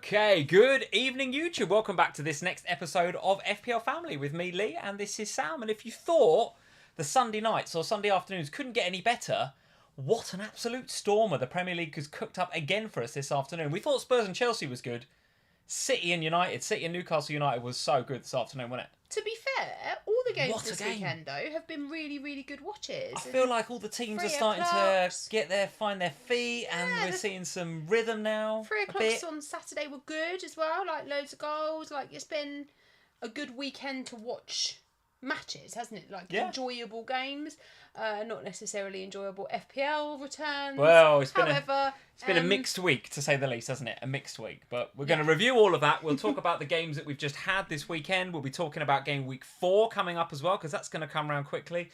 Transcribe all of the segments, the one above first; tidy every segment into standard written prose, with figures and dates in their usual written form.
Okay, good evening YouTube. Welcome back to this next episode of FPL Family with me, Lee, and this is Sam. And if you thought the Sunday nights or Sunday afternoons couldn't get any better, what an absolute stormer the Premier League has cooked up again for us this afternoon. We thought Spurs and Chelsea was good. City and Newcastle United was so good this afternoon, wasn't it? To be fair, all the games this weekend, though, have been really, really good watches. I feel like all the teams are starting to find their feet, and we're seeing some rhythm now. 3 o'clock on Saturday were good as well, like loads of goals. Like, it's been a good weekend to watch matches, hasn't it? Like, enjoyable games. Not necessarily enjoyable FPL returns. Well, it's been a mixed week, to say the least, hasn't it? A mixed week. But we're going to review all of that. We'll talk about the games that we've just had this weekend. We'll be talking about game week 4 coming up as well, because that's going to come around quickly.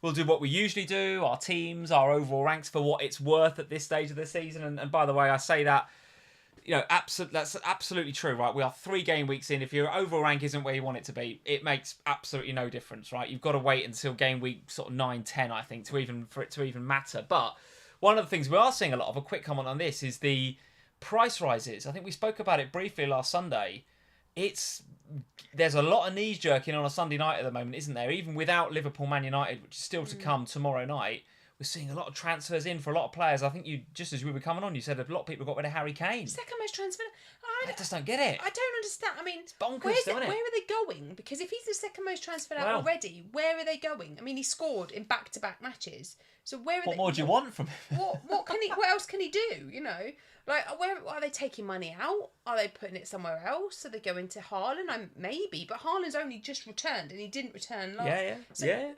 We'll do what we usually do, our teams, our overall ranks for what it's worth at this stage of the season. And by the way, I say that, you know, that's absolutely true, right? We are 3 game weeks in. If your overall rank isn't where you want it to be, it makes absolutely no difference, right? You've got to wait until game week sort of 9, 10, I think, for it to even matter. But one of the things we are seeing a lot of, a quick comment on this, is the price rises. I think we spoke about it briefly last Sunday. There's a lot of knees jerking on a Sunday night at the moment, isn't there? Even without Liverpool Man United, which is still to come tomorrow night. We're seeing a lot of transfers in for a lot of players. I think just as we were coming on, you said a lot of people got rid of Harry Kane. Second most transfer. I just don't get it. I don't understand. I mean, it's bonkers, where are they going? Because if he's the second most transferred out already, where are they going? I mean, he scored in back-to-back matches. So what more do you want from him? What else can he do? You know, like, where are they taking money out? Are they putting it somewhere else? Are they going to Haaland? Maybe, but Haaland's only just returned, and he didn't return last. Yeah.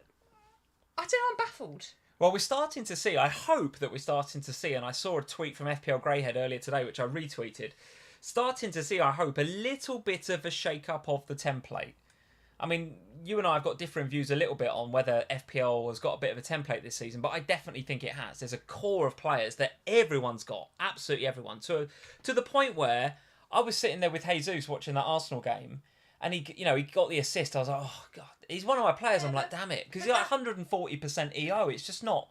I don't know. I'm baffled. Well, we're starting to see, I hope that we're starting to see, and I saw a tweet from FPL Greyhead earlier today, which I retweeted, starting to see, I hope, a little bit of a shake-up of the template. I mean, you and I have got different views a little bit on whether FPL has got a bit of a template this season, but I definitely think it has. There's a core of players that everyone's got, absolutely everyone, to the point where I was sitting there with Jesus watching that Arsenal game, and he got the assist. I was like, oh, God. He's one of my players. I'm like, damn it. Because he's like 140% EO. It's just not...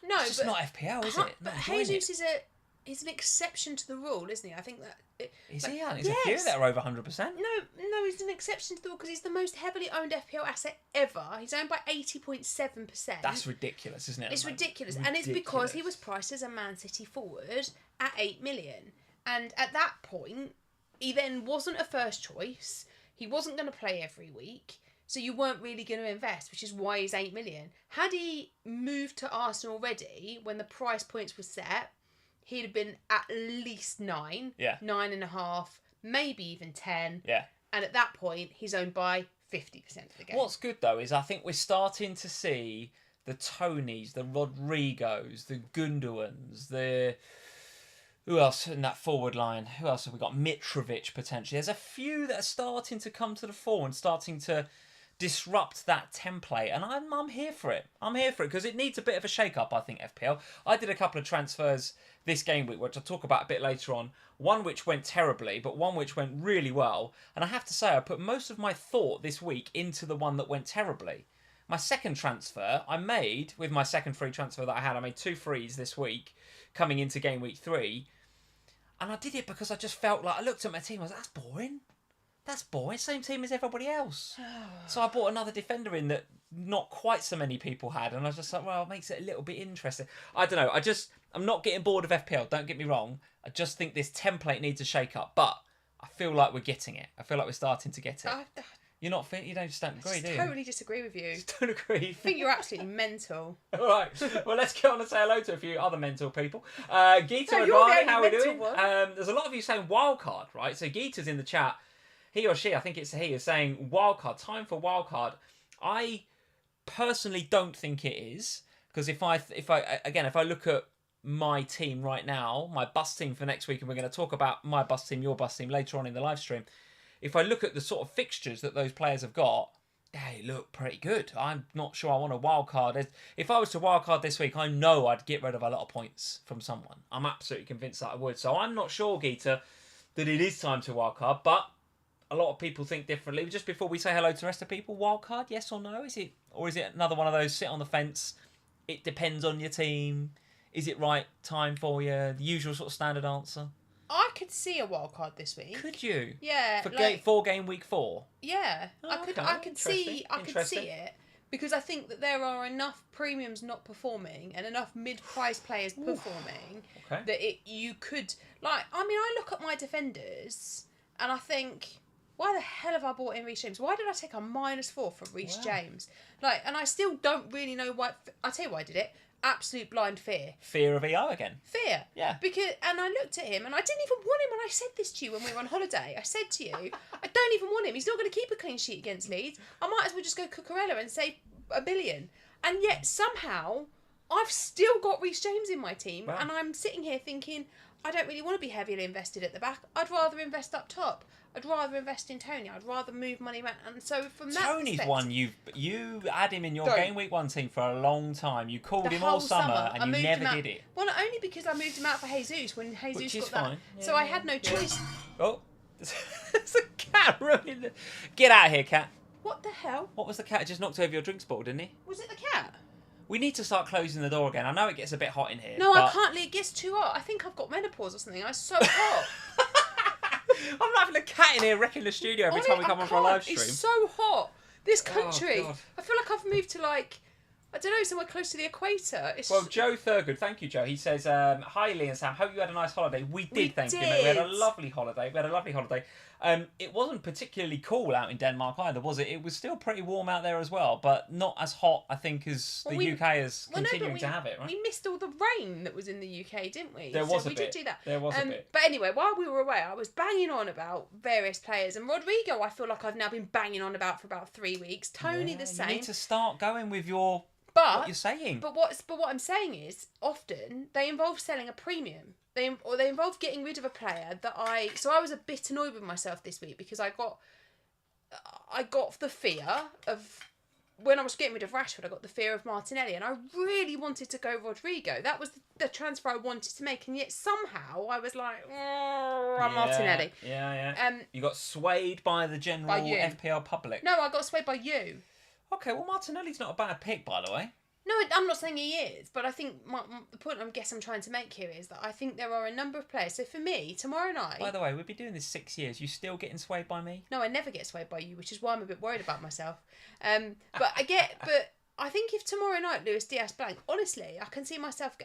No, it's just not FPL, is it? But Jesus is an exception to the rule, isn't he? I think that... Is he? There's a few that are over 100%. No, he's an exception to the rule because he's the most heavily owned FPL asset ever. He's owned by 80.7%. That's ridiculous, isn't it? It's ridiculous. And it's because he was priced as a Man City forward at 8 million. And at that point, he then wasn't a first choice. He wasn't going to play every week. So you weren't really going to invest, which is why he's 8 million. Had he moved to Arsenal already, when the price points were set, he'd have been at least 9, 9.5, maybe even 10. Yeah. And at that point, he's owned by 50% of the game. What's good, though, is I think we're starting to see the Toneys, the Rodrigos, the Gundoans, who else in that forward line? Who else have we got? Mitrovic, potentially. There's a few that are starting to come to the fore and starting to disrupt that template, and I'm here for it. I'm here for it because it needs a bit of a shake-up, I think, FPL. I did a couple of transfers this game week, which I'll talk about a bit later on. One which went terribly, but one which went really well. And I have to say, I put most of my thought this week into the one that went terribly. My second transfer, I made, with my second free transfer that I made 2 frees this week, coming into game week 3. And I did it because I just felt like, I looked at my team, I was like, that's boring. That's boring. Same team as everybody else. So I bought another defender in that not quite so many people had. And I was just like, well, it makes it a little bit interesting. I don't know. I'm not getting bored of FPL. Don't get me wrong. I just think this template needs a shake up. But I feel like we're getting it. I feel like we're starting to get it. You're not fit. You don't agree, do you? I totally disagree with you. Just don't agree. I think you're absolutely mental. All right. Well, let's get on and say hello to a few other mental people. Gita and Riley, how are we doing? There's a lot of you saying Wildcard, right? So Gita's in the chat. He or she, I think it's he, is saying Wildcard. Time for Wildcard. I personally don't think it is, because if I look at my team right now, my bus team for next week, and we're going to talk about my bus team, your bus team later on in the live stream. If I look at the sort of fixtures that those players have got, they look pretty good. I'm not sure I want a wildcard. If I was to wildcard this week, I know I'd get rid of a lot of points from someone. I'm absolutely convinced that I would. So I'm not sure, Gita, that it is time to wildcard, but a lot of people think differently. Just before we say hello to the rest of the people, wildcard, yes or no? Is it another one of those sit on the fence? It depends on your team. Is it right time for you? The usual sort of standard answer. I could see a wild card this week. Could you? Yeah. For game week 4? Yeah. Oh, I could see it. Because I think that there are enough premiums not performing and enough mid-price players performing that you could... I look at my defenders and I think, why the hell have I bought in Reece James? Why did I take a -4 for Reece James? And I still don't really know why... I'll tell you why I did it. Absolute blind fear. Fear of EO again. Fear. Yeah. And I looked at him and I didn't even want him, and I said this to you when we were on holiday. I said to you, I don't even want him. He's not going to keep a clean sheet against Leeds. I might as well just go Cucurella and save $1 billion. And yet somehow I've still got Reece James in my team, and I'm sitting here thinking, I don't really want to be heavily invested at the back. I'd rather invest up top. I'd rather invest in Toney. I'd rather move money around. And so from that Toney's one you had him in your game week 1 team for a long time. You called him all summer and you never did it. Well, not only because I moved him out for Jesus when Jesus got that. Yeah, so I had no choice. Oh, there's a cat running. Get out of here, cat. What the hell? What was the cat? Just knocked over your drinks bottle, didn't he? Was it the cat? We need to start closing the door again. I know it gets a bit hot in here. No, I can't. It gets too hot. I think I've got menopause or something. I'm so hot. I'm not having a cat in here wrecking the studio every time we come on for a live stream. It's so hot. This country. God. I feel like I've moved to I don't know, somewhere close to the equator. Joe Thurgood, thank you, Joe. He says, hi, Lee and Sam. Hope you had a nice holiday. We did, thank you, mate. We had a lovely holiday. It wasn't particularly cool out in Denmark either, was it? It was still pretty warm out there as well, but not as hot, I think, as the UK is continuing to have it, right? We missed all the rain that was in the UK, didn't we? There was a bit. We did do that. There was a bit. But anyway, while we were away, I was banging on about various players, and Rodrigo, I feel like I've now been banging on about for about 3 weeks. Toney, the same. You need to start going with what you're saying. But what I'm saying is, often they involve selling a premium. They involve getting rid of a player So I was a bit annoyed with myself this week because I got the fear of, when I was getting rid of Rashford, I got the fear of Martinelli, and I really wanted to go Rodrigo. That was the transfer I wanted to make, and yet somehow I was like, Martinelli. Yeah. You got swayed by the general FPL public. No, I got swayed by you. Okay, well, Martinelli's not a bad pick, by the way. No, I'm not saying he is, but I think the point I'm trying to make here is that I think there are a number of players. So for me, tomorrow night... By the way, we've been doing this 6 years. You still getting swayed by me? No, I never get swayed by you, which is why I'm a bit worried about myself. But I think if tomorrow night Luis Diaz blank, honestly, I can see myself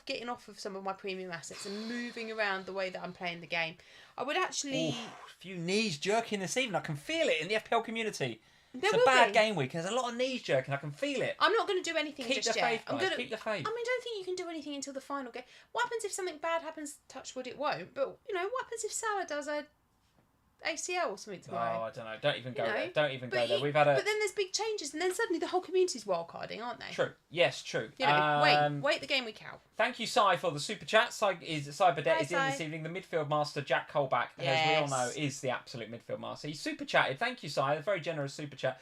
getting off of some of my premium assets and moving around the way that I'm playing the game. I would actually... a few knees jerking this evening. I can feel it in the FPL community. It's a bad game week. There's a lot of knees jerking. I can feel it. I'm not going to do anything just yet. Keep the faith, guys. Keep the faith. I don't think you can do anything until the final game. What happens if something bad happens? Touch wood, it won't. But, what happens if Salah does a ACL or something tomorrow? Oh, I don't know. Don't even go there. Don't even go there. But then there's big changes, and then suddenly the whole community's wildcarding, aren't they? True. Yes, true. Wait the game week out. Thank you, Si, for the super chat. Cyberdet is in this evening. The midfield master, Jack Colback, as we all know, is the absolute midfield master. He super chatted. Thank you, Si. A very generous super chat.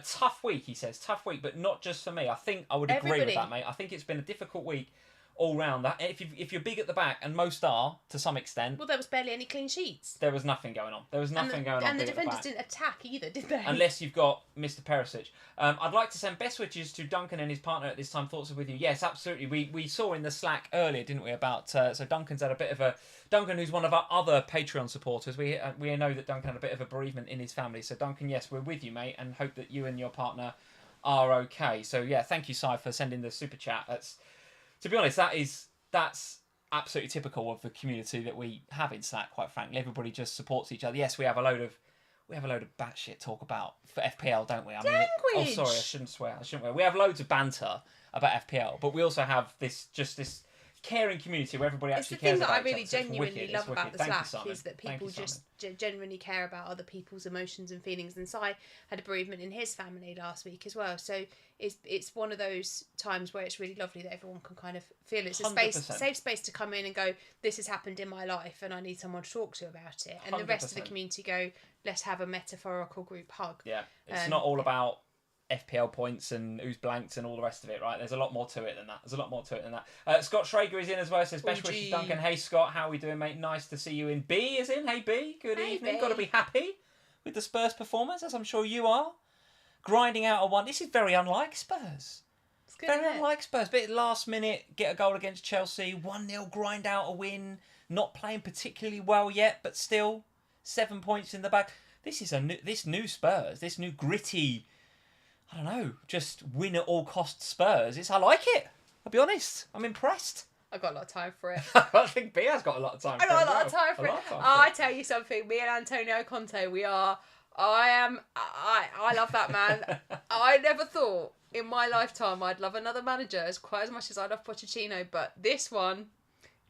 Tough week, he says. Tough week, but not just for me. I think I would agree with that, mate. I think it's been a difficult week all round. That if you're big at the back, and most are to some extent. Well, there was barely any clean sheets. There was nothing going on. And the defenders didn't attack either, did they? Unless you've got Mr. Perisic. I'd like to send best wishes to Duncan and his partner at this time. Thoughts are with you. Yes, absolutely. We saw in the Slack earlier, didn't we, about so Duncan's had a bit of a Duncan, who's one of our other Patreon supporters. We know that Duncan had a bit of a bereavement in his family. So Duncan, yes, we're with you, mate, and hope that you and your partner are okay. So yeah, thank you, Si, for sending the super chat. To be honest, that's absolutely typical of the community that we have in Slack, quite frankly. Everybody just supports each other. Yes, we have a load of batshit talk about for FPL, don't we? Language! Sorry, I shouldn't swear. We have loads of banter about FPL, but we also have this caring community where everybody actually cares about each other. It's the thing that I really genuinely love about the Slack is that people just genuinely care about other people's emotions and feelings. And Si had a bereavement in his family last week as well, so it's one of those times where it's really lovely that everyone can kind of feel it's a safe space to come in and go, this has happened in my life and I need someone to talk to about it. And 100%. The rest of the community go, let's have a metaphorical group hug. Yeah, it's not all about FPL points and who's blanked and all the rest of it, right? There's a lot more to it than that. Scott Schrager is in as well. Says best wishes, Duncan. Hey Scott, how are we doing, mate? Nice to see you in. B is in. Hey B, good evening. B. Got to be happy with the Spurs performance, as I'm sure you are. Grinding out a one. This is very unlike Spurs. It's good, very unlike Spurs. Bit last minute, get a goal against Chelsea. 1-0, grind out a win. not playing particularly well yet, but still 7 points in the bag. This is this new Spurs, this new gritty, I don't know, just win at all costs Spurs. I like it. I'll be honest. I'm impressed. I've got a lot of time for it. I think Bia's got a lot of time. I got a lot of time for it. I tell you something. Me and Antonio Conte, I love that man. I never thought in my lifetime I'd love another manager quite as much as I love Pochettino, but this one,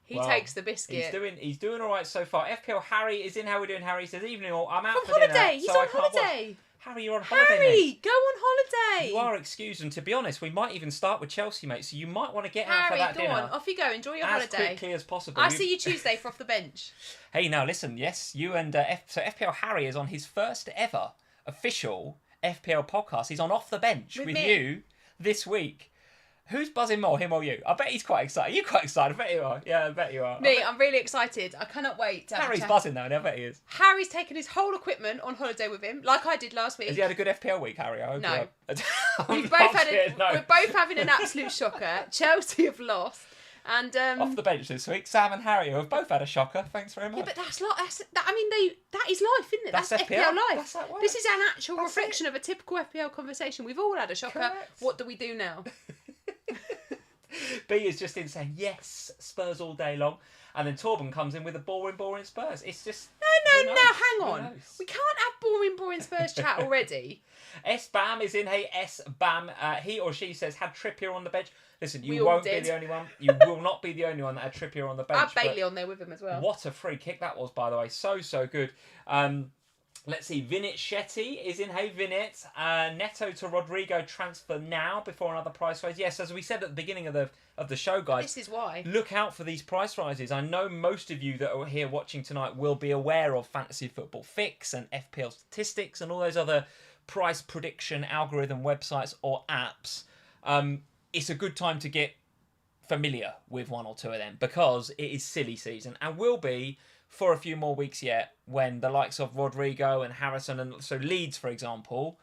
he takes the biscuit. He's doing all right so far. FPL Harry is in. How we doing, Harry? He says, evening all. I'm out From for holiday. dinner. He's on holiday. Harry, you're on holiday. Harry, go on holiday. You are excused, and to be honest, we might even start with Chelsea, mate. So you might want to get out for that dinner. Harry, go on. Off you go. Enjoy your holiday. As quickly as possible. I'll see you Tuesday for Off the Bench. Hey, now listen. Yes, you and so FPL Harry is on his first ever official FPL podcast. He's on Off the Bench with you this week. Who's buzzing more, him or you? I bet he's quite excited. Are you quite excited? I bet you are. Yeah, I bet you are. I'm really excited. I cannot wait. Harry's buzzing though, and I bet he is. Harry's taken his whole equipment on holiday with him, like I did last week. Has he had a good FPL week, Harry? I hope no. We're both having an absolute shocker. Chelsea have lost. And Off the bench this week, Sam and Harry have both had a shocker. Thanks very much. Yeah, but that is life, isn't it? That's FPL life. This is an actual reflection of a typical FPL conversation. We've all had a shocker. Correct. What do we do now? B is just in saying, yes, Spurs all day long. And then Torben comes in with a boring Spurs. It's just... No, hang on. We can't have boring Spurs chat already. S-Bam is in. Hey, S-Bam. He or she says, had Trippier on the bench. Listen, you won't be the only one. You will not be the only one that had Trippier on the bench. I had Bailey on there with him as well. What a free kick that was, by the way. So good. Let's see. Vinit Shetty is in. Hey, Vinit. Neto to Rodrigo transfer now before another price rise. Yes, as we said at the beginning of the show, guys. This is why. Look out for these price rises. I know most of you that are here watching tonight will be aware of Fantasy Football Fix and FPL Statistics and all those other price prediction algorithm websites or apps. It's a good time to get familiar with one or two of them because it is silly season and will be for a few more weeks yet when the likes of Rodrigo and Harrison and so Leeds, for example,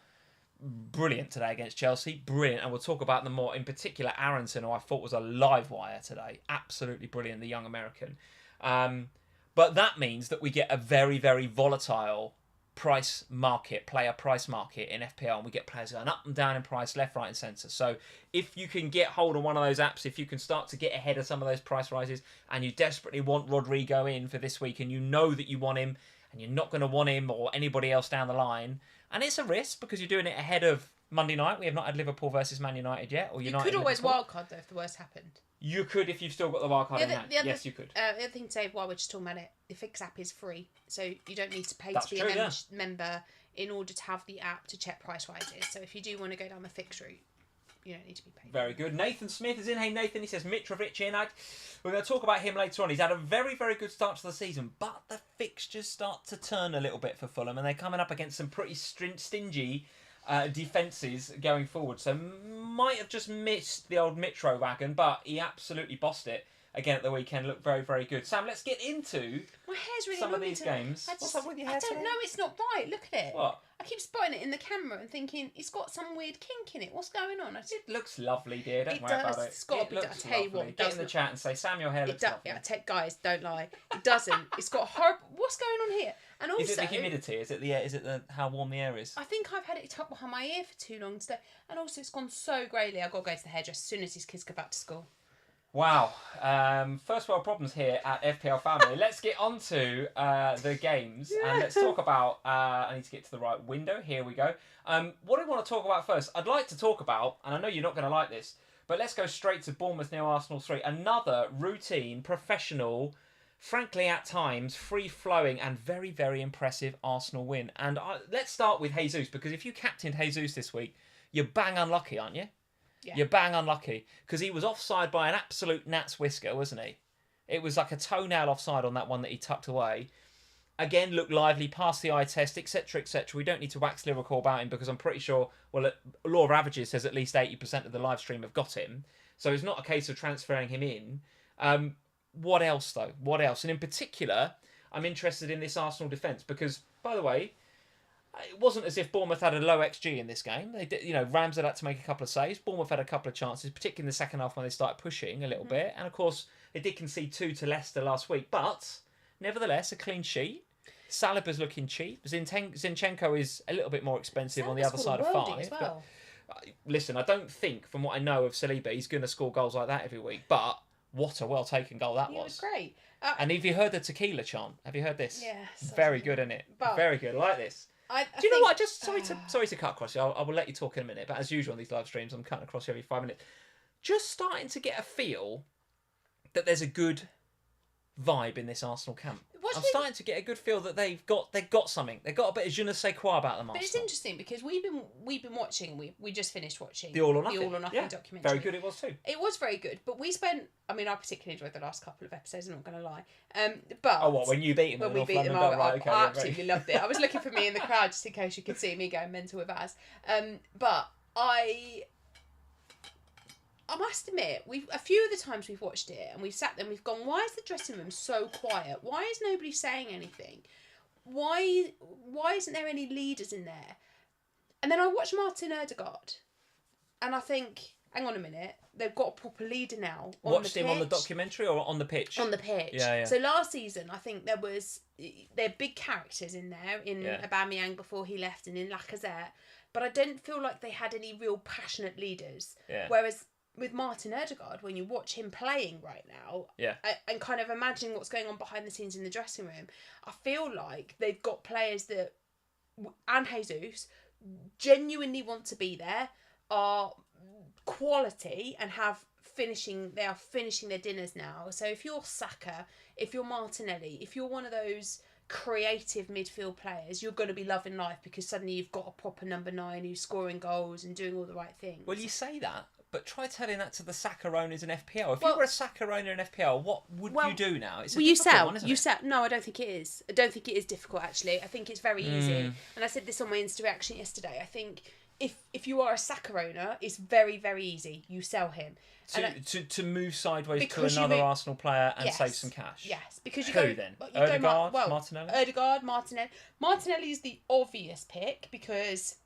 brilliant today against Chelsea, brilliant. And we'll talk about them more, in particular Aronson, who I thought was a live wire today. Absolutely brilliant, the young American. But that means that we get a very, very volatile player price market in FPL, and we get players going up and down in price, left, right and centre. So if you can get hold of one of those apps, if you can start to get ahead of some of those price rises and you desperately want Rodrigo in for this week and you know that you want him and you're not going to want him or anybody else down the line, and it's a risk because you're doing it ahead of Monday night. We have not had Liverpool versus Man United yet. Or United. You could always Liverpool. wildcard though if the worst happened. You could if you've still got the wildcard in hand. Yes, you could. The other thing to say while we're just talking about it, the Fix app is free. So you don't need to pay to be a member in order to have the app to check price rises. So if you do want to go down the Fix route, you don't need to be paid. Very good. Nathan Smith is in. Hey, Nathan, he says Mitrovic in. We're going to talk about him later on. He's had a very, very good start to the season, but the fixtures start to turn a little bit for Fulham, and they're coming up against some pretty stingy defences going forward. So might have just missed the old Mitro wagon, but he absolutely bossed it again at the weekend. Looked very, very good. Sam, let's get into my hair's really some of these games. What's up with your hair? I don't know, it's not right. Look at it. What? I keep spotting it in the camera and thinking it's got some weird kink in it. What's going on? It looks lovely, dear. Don't worry about it. It's got to be. I tell you what, get in the chat and say, Sam, your hair looks lovely. Yeah, guys, don't lie. It doesn't. It's got horrible. What's going on here? And also, is it the humidity? Is it the how warm the air is? I think I've had it tucked behind my ear for too long today, and also it's gone so greyly. I've got to go to the hairdresser as soon as these kids go back to school. Wow. First world problems here at FPL Family. Let's get on to the games and let's talk about... I need to get to the right window. Here we go. What do we want to talk about first? I'd like to talk about, and I know you're not going to like this, but let's go straight to Bournemouth 0 Arsenal 3. Another routine, professional, frankly at times, free-flowing and very, very impressive Arsenal win. And let's start with Jesus, because if you captained Jesus this week, you're bang unlucky, aren't you? Yeah. You're bang unlucky because he was offside by an absolute gnat's whisker, wasn't he? It was like a toenail offside on that one that he tucked away. Again, looked lively, passed the eye test, etc., etc. We don't need to wax lyrical about him because I'm pretty sure, well, Law of Averages says at least 80% of the live stream have got him. So it's not a case of transferring him in. What else, though? What else? And in particular, I'm interested in this Arsenal defence because, by the way, it wasn't as if Bournemouth had a low XG in this game. They did, Ramsdale had to make a couple of saves. Bournemouth had a couple of chances, particularly in the second half when they started pushing a little bit. And of course, They did concede 2 to Leicester last week, but nevertheless, a clean sheet. Saliba's looking cheap. Zinchenko is a little bit more expensive on the other side of 5. As well. But, listen, I don't think, from what I know of Saliba, he's going to score goals like that every week. But what a well-taken goal that was. It was great. And have you heard the tequila chant? Have you heard this? Yes. Very good, isn't it? But very good. I like this. Do you know what? Just sorry to cut across you. I will let you talk in a minute. But as usual on these live streams, I'm cutting across you every 5 minutes. Just starting to get a feel that there's a good vibe in this Arsenal camp. I'm starting to get a good feel that they've got something. They've got a bit of je ne sais quoi about them. But it's interesting because we've been watching. We just finished watching the All or Nothing documentary. Very good it was too. It was very good, but we spent. I mean, I particularly enjoyed the last couple of episodes. I'm not going to lie. But what when you beat them? When we beat them, I absolutely loved it. I was looking for me in the crowd just in case you could see me going mental with Az. But I must admit, a few of the times we've watched it and we've sat there and we've gone, why is the dressing room so quiet? Why is nobody saying anything? Why isn't there any leaders in there? And then I watched Martin Ødegaard and I think, hang on a minute, they've got a proper leader now. Watched him on the documentary or on the pitch? On the pitch. Yeah. So last season, I think there are big characters in there, in Aubameyang before he left and in Lacazette, but I didn't feel like they had any real passionate leaders. Yeah. Whereas with Martin Ødegaard, when you watch him playing right now, and kind of imagining what's going on behind the scenes in the dressing room, I feel like they've got players that, and Jesus, genuinely want to be there, are quality and they are finishing their dinners now. So if you're Saka, if you're Martinelli, if you're one of those creative midfield players, you're going to be loving life because suddenly you've got a proper number 9 who's scoring goals and doing all the right things. Well, you say that, but try telling that to the Saka owners in FPL. If you were a Saka owner in FPL, what would you do now? It's you sell. No, I don't think it is. I don't think it is difficult, actually. I think it's very easy. And I said this on my Insta reaction yesterday. I think if you are a Saka owner, it's very, very easy. You sell him. To move sideways to another Arsenal player and save some cash. Yes, because Who then? Ødegaard, Martinelli? Ødegaard, Martinelli. Martinelli is the obvious pick because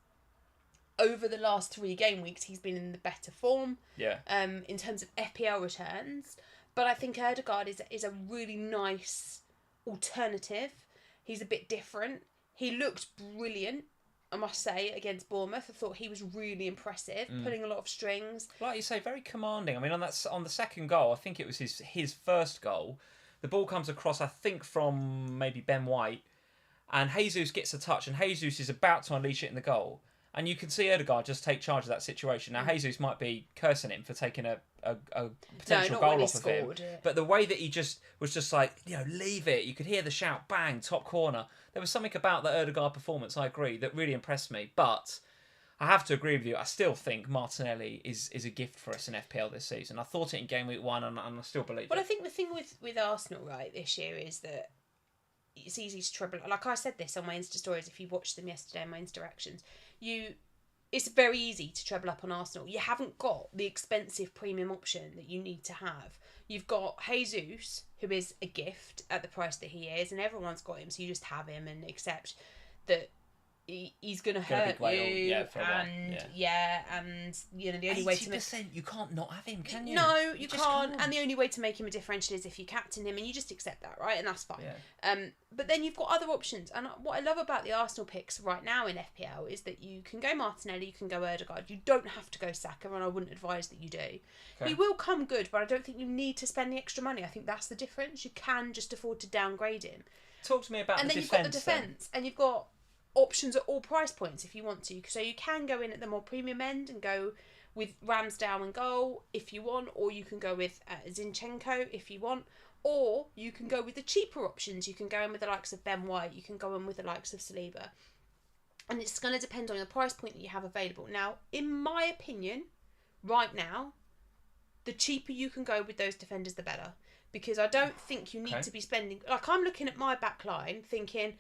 over the last 3 game weeks, he's been in the better form. Yeah. In terms of FPL returns, but I think Ødegaard is a really nice alternative. He's a bit different. He looked brilliant, I must say, against Bournemouth. I thought he was really impressive, pulling a lot of strings. Like you say, very commanding. I mean, on the second goal, I think it was his first goal. The ball comes across, I think, from maybe Ben White, and Jesus gets a touch, and Jesus is about to unleash it in the goal. And you can see Ødegaard just take charge of that situation. Now, Jesus might be cursing him for taking a potential goal off of him. But the way that he was just like, leave it. You could hear the shout, bang, top corner. There was something about the Ødegaard performance, I agree, that really impressed me. But I have to agree with you. I still think Martinelli is a gift for us in FPL this season. I thought it in game week 1 and I still believe it. Well, I think the thing with Arsenal, right, this year is that it's easy to treble. Like I said this on my Insta stories, if you watched them yesterday in my Insta reactions, it's very easy to treble up on Arsenal. You haven't got the expensive premium option that you need to have. You've got Jesus, who is a gift at the price that he is, and everyone's got him, so you just have him and accept that he's going to hurt you. And the only way to 80%, you can't not have him, can you? No, you can't. And the only way to make him a differential is if you captain him, and you just accept that, right? And that's fine. Yeah. But then you've got other options. And what I love about the Arsenal picks right now in FPL is that you can go Martinelli, you can go Ødegaard. You don't have to go Saka, and I wouldn't advise that you do. Okay. He will come good, but I don't think you need to spend the extra money. I think that's the difference. You can just afford to downgrade him. Talk to me about the defence. And then you've got the defence, and you've got options at all price points if you want to. So you can go in at the more premium end and go with Ramsdale and goal if you want, or you can go with Zinchenko if you want, or you can go with the cheaper options. You can go in with the likes of Ben White, you can go in with the likes of Saliba, and it's going to depend on the price point that you have available. Now, in my opinion, right now, the cheaper you can go with those defenders, the better, because I don't think you need to be spending, like, I'm looking at my back line thinking,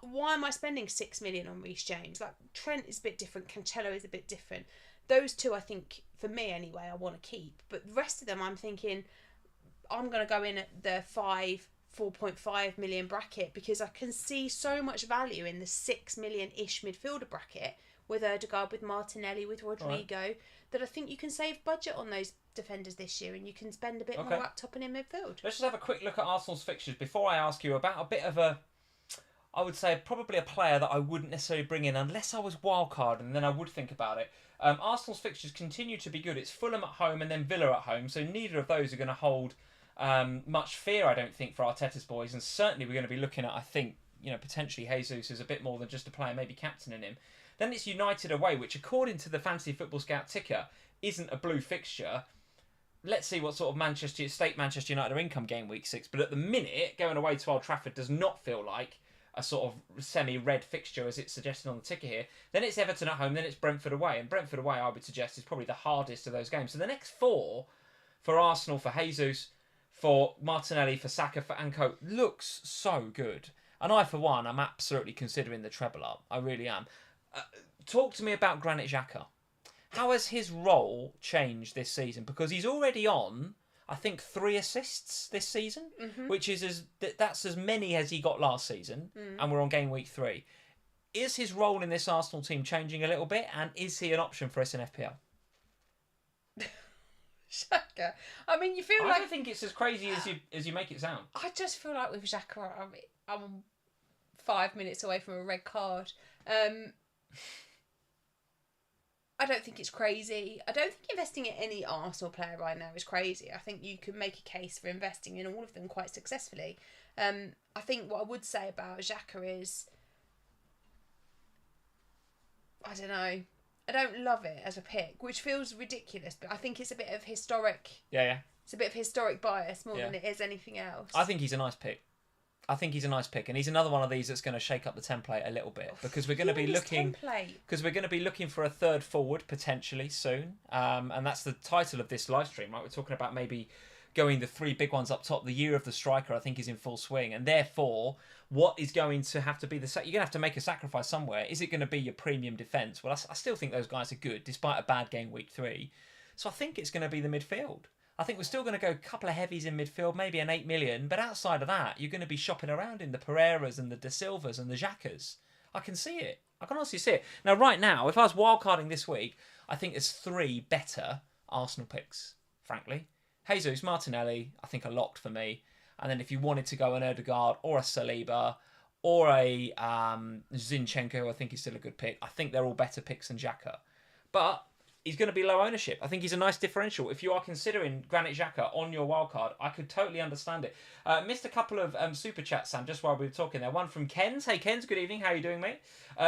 why am I spending 6 million on Reece James? Like, Trent is a bit different, Cancelo is a bit different. Those two, I think, for me anyway, I want to keep. But the rest of them, I'm thinking, I'm going to go in at the 4.5 million bracket because I can see so much value in the 6 million-ish midfielder bracket with Odegaard, with Martinelli, with Rodrigo, that I think you can save budget on those defenders this year and you can spend a bit more up top and in midfield. Let's just have a quick look at Arsenal's fixtures before I ask you about a bit of a, I would say probably a player that I wouldn't necessarily bring in unless I was wildcard, and then I would think about it. Arsenal's fixtures continue to be good. It's Fulham at home and then Villa at home, so neither of those are going to hold much fear, I don't think, for Arteta's boys, and certainly we're going to be looking at, I think, potentially Jesus as a bit more than just a player, maybe captaining him. Then it's United away, which according to the Fantasy Football Scout ticker isn't a blue fixture. Let's see what sort of Manchester United are in come game week 6, but at the minute, going away to Old Trafford does not feel like a sort of semi-red fixture as it's suggested on the ticker here. Then it's Everton at home, then it's Brentford away, and Brentford away I would suggest is probably the hardest of those games. So the next 4 for Arsenal, for Jesus, for Martinelli, for Saka, for Anko, looks so good. And I, for one, I'm absolutely considering the treble up. I really am. Talk to me about Granit Xhaka. How has his role changed this season? Because he's already on, I think, 3 assists this season, which is that's as many as he got last season, and we're on game week 3. Is his role in this Arsenal team changing a little bit, and is he an option for us in FPL? Xhaka. I mean, you feel I like... don't think it's as crazy as you make it sound. I just feel like with Xhaka, I'm 5 minutes away from a red card. I don't think it's crazy. I don't think investing in any Arsenal player right now is crazy. I think you can make a case for investing in all of them quite successfully. I think what I would say about Xhaka is, I don't know, I don't love it as a pick, which feels ridiculous, but I think it's a bit of historic... Yeah. It's a bit of historic bias more than it is anything else. I think he's a nice pick. And he's another one of these that's going to shake up the template a little bit, because we're going to be looking for a third forward potentially soon, and that's the title of this live stream, right? We're talking about maybe going the 3 big ones up top. The year of the striker, I think, is in full swing, and therefore, what is going to have to be you're going to have to make a sacrifice somewhere. Is it going to be your premium defence? Well, I still think those guys are good despite a bad game week 3, so I think it's going to be the midfield. I think we're still going to go a couple of heavies in midfield, maybe an 8 million. But outside of that, you're going to be shopping around in the Pereiras and the De Silvas and the Xhakas. I can see it. I can honestly see it. Now, right now, if I was wildcarding this week, I think there's 3 better Arsenal picks, frankly. Jesus, Martinelli, I think are locked for me. And then if you wanted to go an Odegaard or a Saliba or a Zinchenko, I think is still a good pick. I think they're all better picks than Xhaka. But... he's going to be low ownership. I think he's a nice differential. If you are considering Granit Xhaka on your wildcard, I could totally understand it. Missed a couple of super chats, Sam, just while we were talking there. One from Ken's. Hey, Ken's, good evening. How are you doing, mate?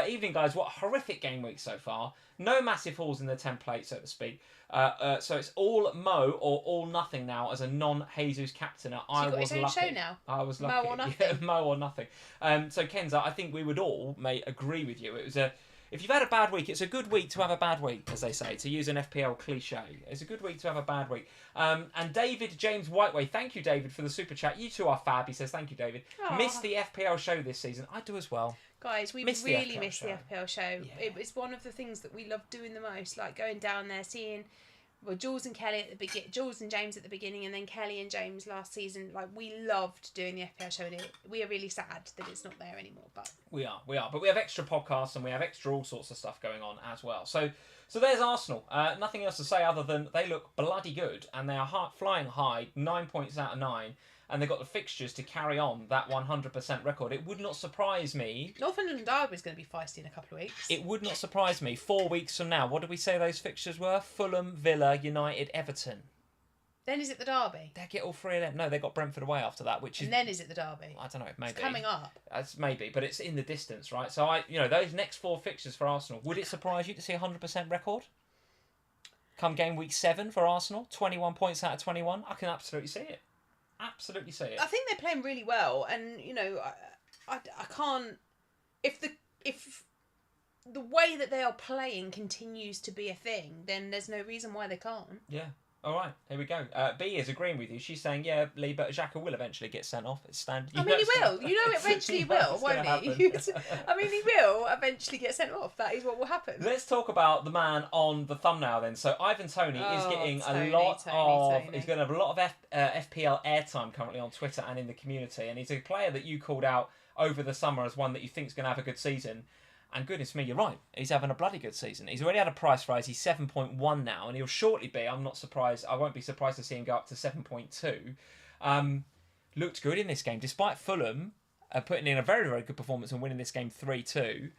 Evening, guys. What a horrific game week so far. No massive holes in the template, so to speak. So it's all Mo or all nothing now as a non-Jesus captainer. I was lucky. Show now. I was lucky. Mo or nothing. Yeah, Mo or nothing. So, Ken's, I think we would all, mate, agree with you. It was if you've had a bad week, it's a good week to have a bad week, as they say, to use an FPL cliche. It's a good week to have a bad week. And David James Whiteway, thank you, David, for the super chat. You two are fab. He says, thank you, David. Aww. Missed the FPL show this season. I do as well. Guys, we really missed the FPL show. Yeah. It was one of the things that we loved doing the most, like going down there, seeing... well, Jules and Kelly at the beginning, Jules and James at the beginning, and then Kelly and James last season. Like, we loved doing the FPL show, and we are really sad that it's not there anymore. But we are. But we have extra podcasts and we have extra all sorts of stuff going on as well. So there's Arsenal. Nothing else to say other than they look bloody good, and they are flying high, 9 points out of 9. And they've got the fixtures to carry on that 100% record. It would not surprise me... Northumberland Derby is going to be feisty in a couple of weeks. It would not surprise me. 4 weeks from now, what did we say those fixtures were? Fulham, Villa, United, Everton. Then is it the Derby? They get all 3 of them. No, they got Brentford away after that, which is... And then is it the Derby? I don't know, maybe. It's coming up. It's maybe, but it's in the distance, right? So, those next 4 fixtures for Arsenal, would it surprise you to see a 100% record? Come game week 7 for Arsenal, 21 points out of 21. I can absolutely see it. Absolutely see it. I think they're playing really well, and I can't. If the way that they are playing continues to be a thing, then there's no reason why they can't. Yeah. All right. Here we go. B is agreeing with you. She's saying, yeah, Lee, but Xhaka will eventually get sent off. It's standard. I mean, he will. Eventually he will, won't he? I mean, he will eventually get sent off. That is what will happen. Let's talk about the man on the thumbnail then. So Ivan Toney is getting a lot of... He's going to have a lot of FPL airtime currently on Twitter and in the community. And he's a player that you called out over the summer as one that you think is going to have a good season. And goodness me, you're right. He's having a bloody good season. He's already had a price rise. He's 7.1 now, and he'll shortly be. I'm not surprised. I won't be surprised to see him go up to 7.2. Looked good in this game, despite Fulham putting in a very, very good performance and winning this game 3-2.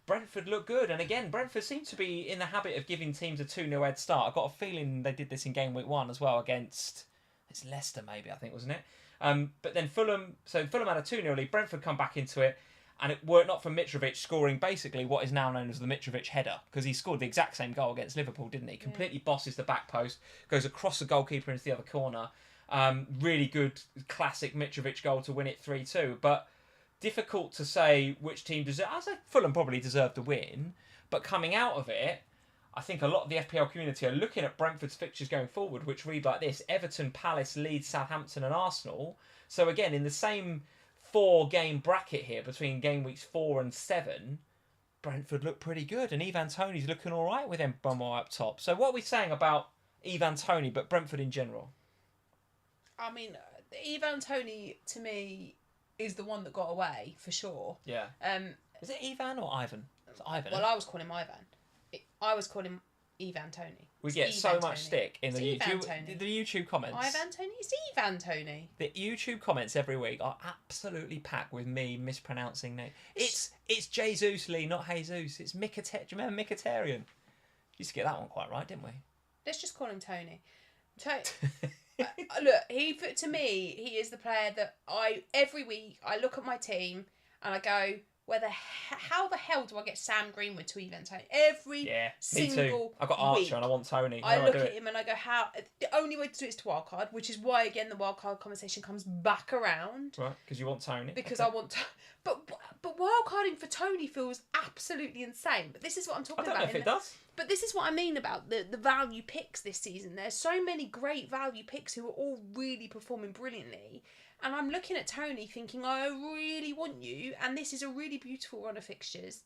Brentford looked good, and again, Brentford seem to be in the habit of giving teams a 2-0 head start. I got a feeling they did this in game week 1 as well against Leicester, maybe, I think, wasn't it? But then Fulham had a 2-0 lead. Brentford come back into it. And it were it not for Mitrovic scoring basically what is now known as the Mitrovic header, because he scored the exact same goal against Liverpool, didn't he? Completely bosses the back post, goes across the goalkeeper into the other corner. Really good classic Mitrovic goal to win it 3-2. But difficult to say which team deserved. I say Fulham probably deserved to win, but coming out of it, I think a lot of the FPL community are looking at Brentford's fixtures going forward, which read like this: Everton, Palace, Leeds, Southampton and Arsenal. So again, in the same 4-game bracket here between game weeks 4 and 7, Brentford look pretty good, and Ivan Toney's looking all right with Mbeumo up top. So what are we saying about Ivan Toney, but Brentford in general? I mean, Ivan Toney to me is the one that got away for sure. Yeah. Is it Ivan or Ivan? It's Ivan. Well, I was calling him Ivan. I was calling him Ivan Toney. We get so much stick in the YouTube comments. Ivan Toney? It's Ivan Toney. The YouTube comments every week are absolutely packed with me mispronouncing names. It's Jesus Lee, not Jesus. It's Mkhitaryan. Do you remember Mkhitaryan? Used to get that one quite right, didn't we? Let's just call him Tony. Look, to me, he is the player that every week I look at my team and I go, how the hell do I get Sam Greenwood to Ivan Toney? Every single me too. I've got Archer week, and I want Toney. I look at him and I go, how? The only way to do it is to wildcard, which is why, again, the wildcard conversation comes back around. Right, because you want Toney. Because I want to... But wildcarding for Toney feels absolutely insane. But this is what I'm talking about. I don't know if it does. But this is what I mean about the value picks this season. There's so many great value picks who are all really performing brilliantly. And I'm looking at Toney thinking, I really want you. And this is a really beautiful run of fixtures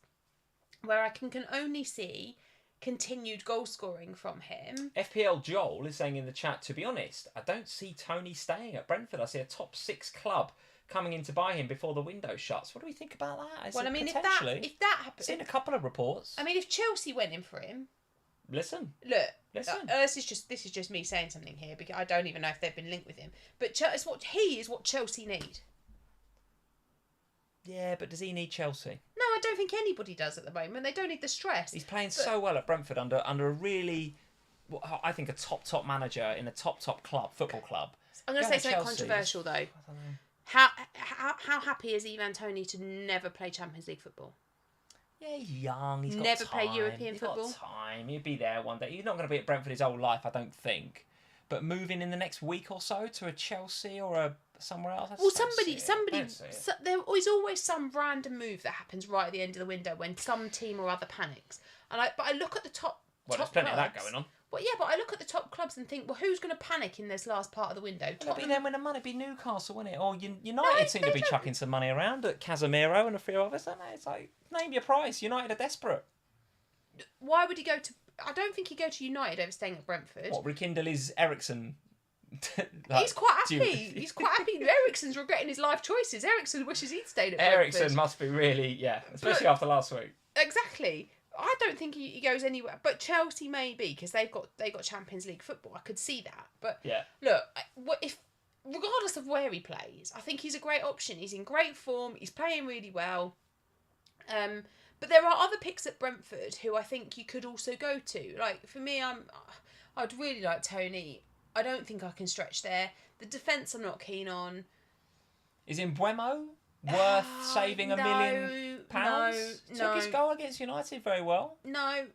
where I can only see continued goal scoring from him. FPL Joel is saying in the chat, to be honest, I don't see Toney staying at Brentford. I see a top 6 club coming in to buy him before the window shuts. What do we think about that? Well, I mean, if that happens... I've seen a couple of reports. I mean, if Chelsea went in for him... Listen. This is just me saying something here because I don't even know if they've been linked with him. But he is what Chelsea need. Yeah, but does he need Chelsea? No, I don't think anybody does at the moment. They don't need the stress. He's playing so well at Brentford under a really, I think, a top manager in a top football club. I'm going to say something controversial though. I don't know. How happy is Ivan Toney to never play Champions League football? Yeah, he's young. He's got never time. play European football. He's got time. He'll be there one day. He's not going to be at Brentford his whole life, I don't think. But moving in the next week or so to a Chelsea or somewhere else. Well, there is always some random move that happens right at the end of the window when some team or other panics. But I look at the top. Well, there's plenty of that going on. Well, yeah, but I look at the top clubs and think, well, who's going to panic in this last part of the window? It'll be them with the money. It'd be Newcastle, wouldn't it? Or United seem to be chucking some money around at Casemiro and a few others, don't they? It's like, name your price. United are desperate. Why would he go to... I don't think he'd go to United over staying at Brentford. What, rekindle his Eriksen? He's quite happy. He's quite happy. Eriksen's regretting his life choices. Eriksen wishes he'd stayed at Brentford. Eriksen must be really, especially after last week. Exactly. I don't think he goes anywhere, but Chelsea maybe because they got Champions League football. I could see that, but look, if regardless of where he plays, I think he's a great option. He's in great form. He's playing really well. But there are other picks at Brentford who I think you could also go to. Like for me, I'd really like Toney. I don't think I can stretch there. The defence I'm not keen on. Is Mbeumo worth saving £1 million? No. Took his goal against United very well. No.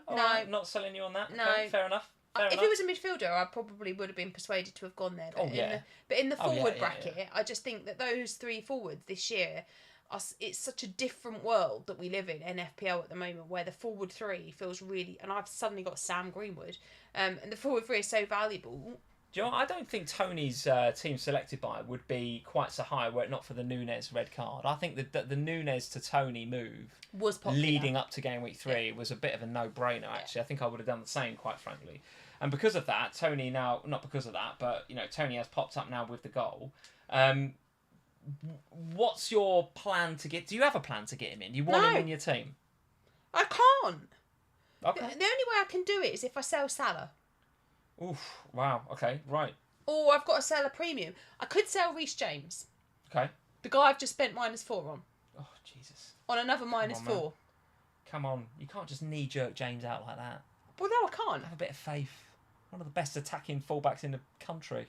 All right, not selling you on that. No. Okay, fair enough. If it was a midfielder, I probably would have been persuaded to have gone there. But in the forward bracket, I just think that those 3 forwards this year, it's such a different world that we live in FPL at the moment, where the forward 3 feels really, and I've suddenly got Sam Greenwood, and the forward 3 is so valuable. Do you know what? I don't think Tony's team selected by would be quite so high were it not for the Núñez red card. I think that the Núñez to Toney move was popular. Leading up to game week 3 was a bit of a no-brainer, actually. I think I would have done the same, quite frankly. And because of that, Toney now, not because of that, but Toney has popped up now with the goal. what's your plan to get... Do you have a plan to get him in? You want him in your team? I can't. Okay. The only way I can do it is if I sell Salah. Oof. Wow. Okay. Right. Or I've got to sell a premium. I could sell Reece James. Okay. The guy I've just spent -4 on. Oh, Jesus. On another -4. Come on. You can't just knee-jerk James out like that. Well, no, I can't. Have a bit of faith. One of the best attacking fullbacks in the country.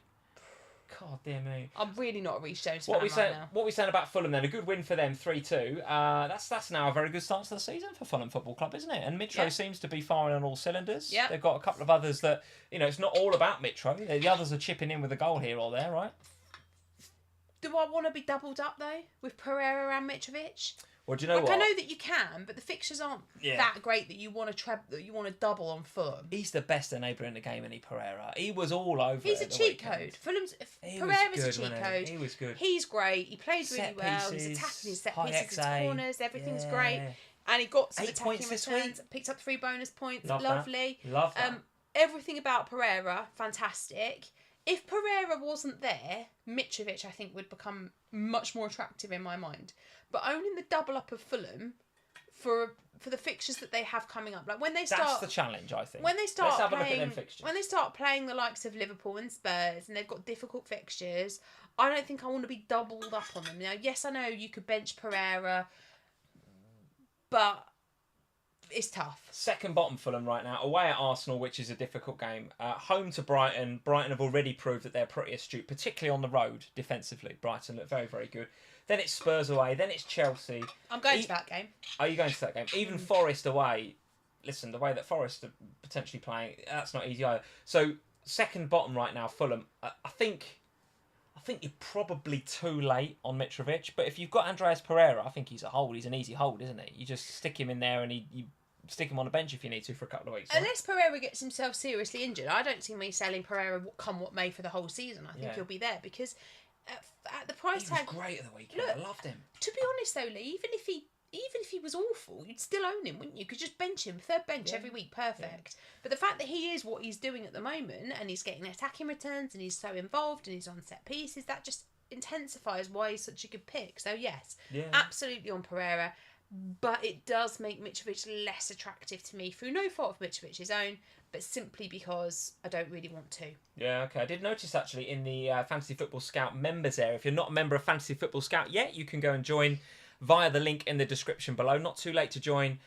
God dear me. I'm really not a Reece James fan right now. What are we saying about Fulham then? A good win for them, 3-2. That's now a very good start to the season for Fulham Football Club, isn't it? And Mitro seems to be firing on all cylinders. Yeah. They've got a couple of others that, it's not all about Mitro. The others are chipping in with a goal here or there, right? Do I want to be doubled up, though, with Pereira and Mitrovic? Well, do you know what? I know that you can, but the fixtures aren't that great that you want to double on Fulham. He's the best enabler in the game, isn't he, Pereira? He was all over. He's a cheat code. Pereira's a cheat code. He was good. He's great. He plays really well. He's attacking his set pieces, his corners. Everything's great. And he got some attacking returns. Picked up 3 bonus points. Lovely. Love that. Everything about Pereira, fantastic. If Pereira wasn't there, Mitrovic, I think, would become much more attractive in my mind. But owning the double up of Fulham for the fixtures that they have coming up, like when they start, that's the challenge, I think. When they start Let's have playing, a look at them fixtures. When they start playing the likes of Liverpool and Spurs, and they've got difficult fixtures, I don't think I want to be doubled up on them. Now, yes, I know you could bench Pereira, but it's tough. Second bottom Fulham right now, away at Arsenal, which is a difficult game. Home to Brighton. Brighton have already proved that they're pretty astute, particularly on the road defensively. Brighton look very, very good. Then it's Spurs away. Then it's Chelsea. I'm going to that game. Are you going to that game? Even Forest away. Listen, the way that Forest are potentially playing, that's not easy either. So second bottom right now, Fulham. I think you're probably too late on Mitrovic. But if you've got Andreas Pereira, I think he's a hold. He's an easy hold, isn't he? You just stick him in there and you stick him on the bench if you need to for a couple of weeks. Unless Pereira gets himself seriously injured, I don't see me selling Pereira come what may for the whole season. I think he'll be there because at the price tag, he was great at the weekend. Look, I loved him. To be honest though, Lee, even if he was awful, you'd still own him, wouldn't you? You could just bench him, third bench every week, perfect. Yeah. But the fact that he is what he's doing at the moment, and he's getting attacking returns, and he's so involved, and he's on set pieces, that just intensifies why he's such a good pick. So yes, absolutely on Pereira. But it does make Mitrovic less attractive to me through no fault of Mitrovic's own, but simply because I don't really want to. Yeah, okay. I did notice actually in the Fantasy Football Scout members area, if you're not a member of Fantasy Football Scout yet, you can go and join via the link in the description below. Not too late to join.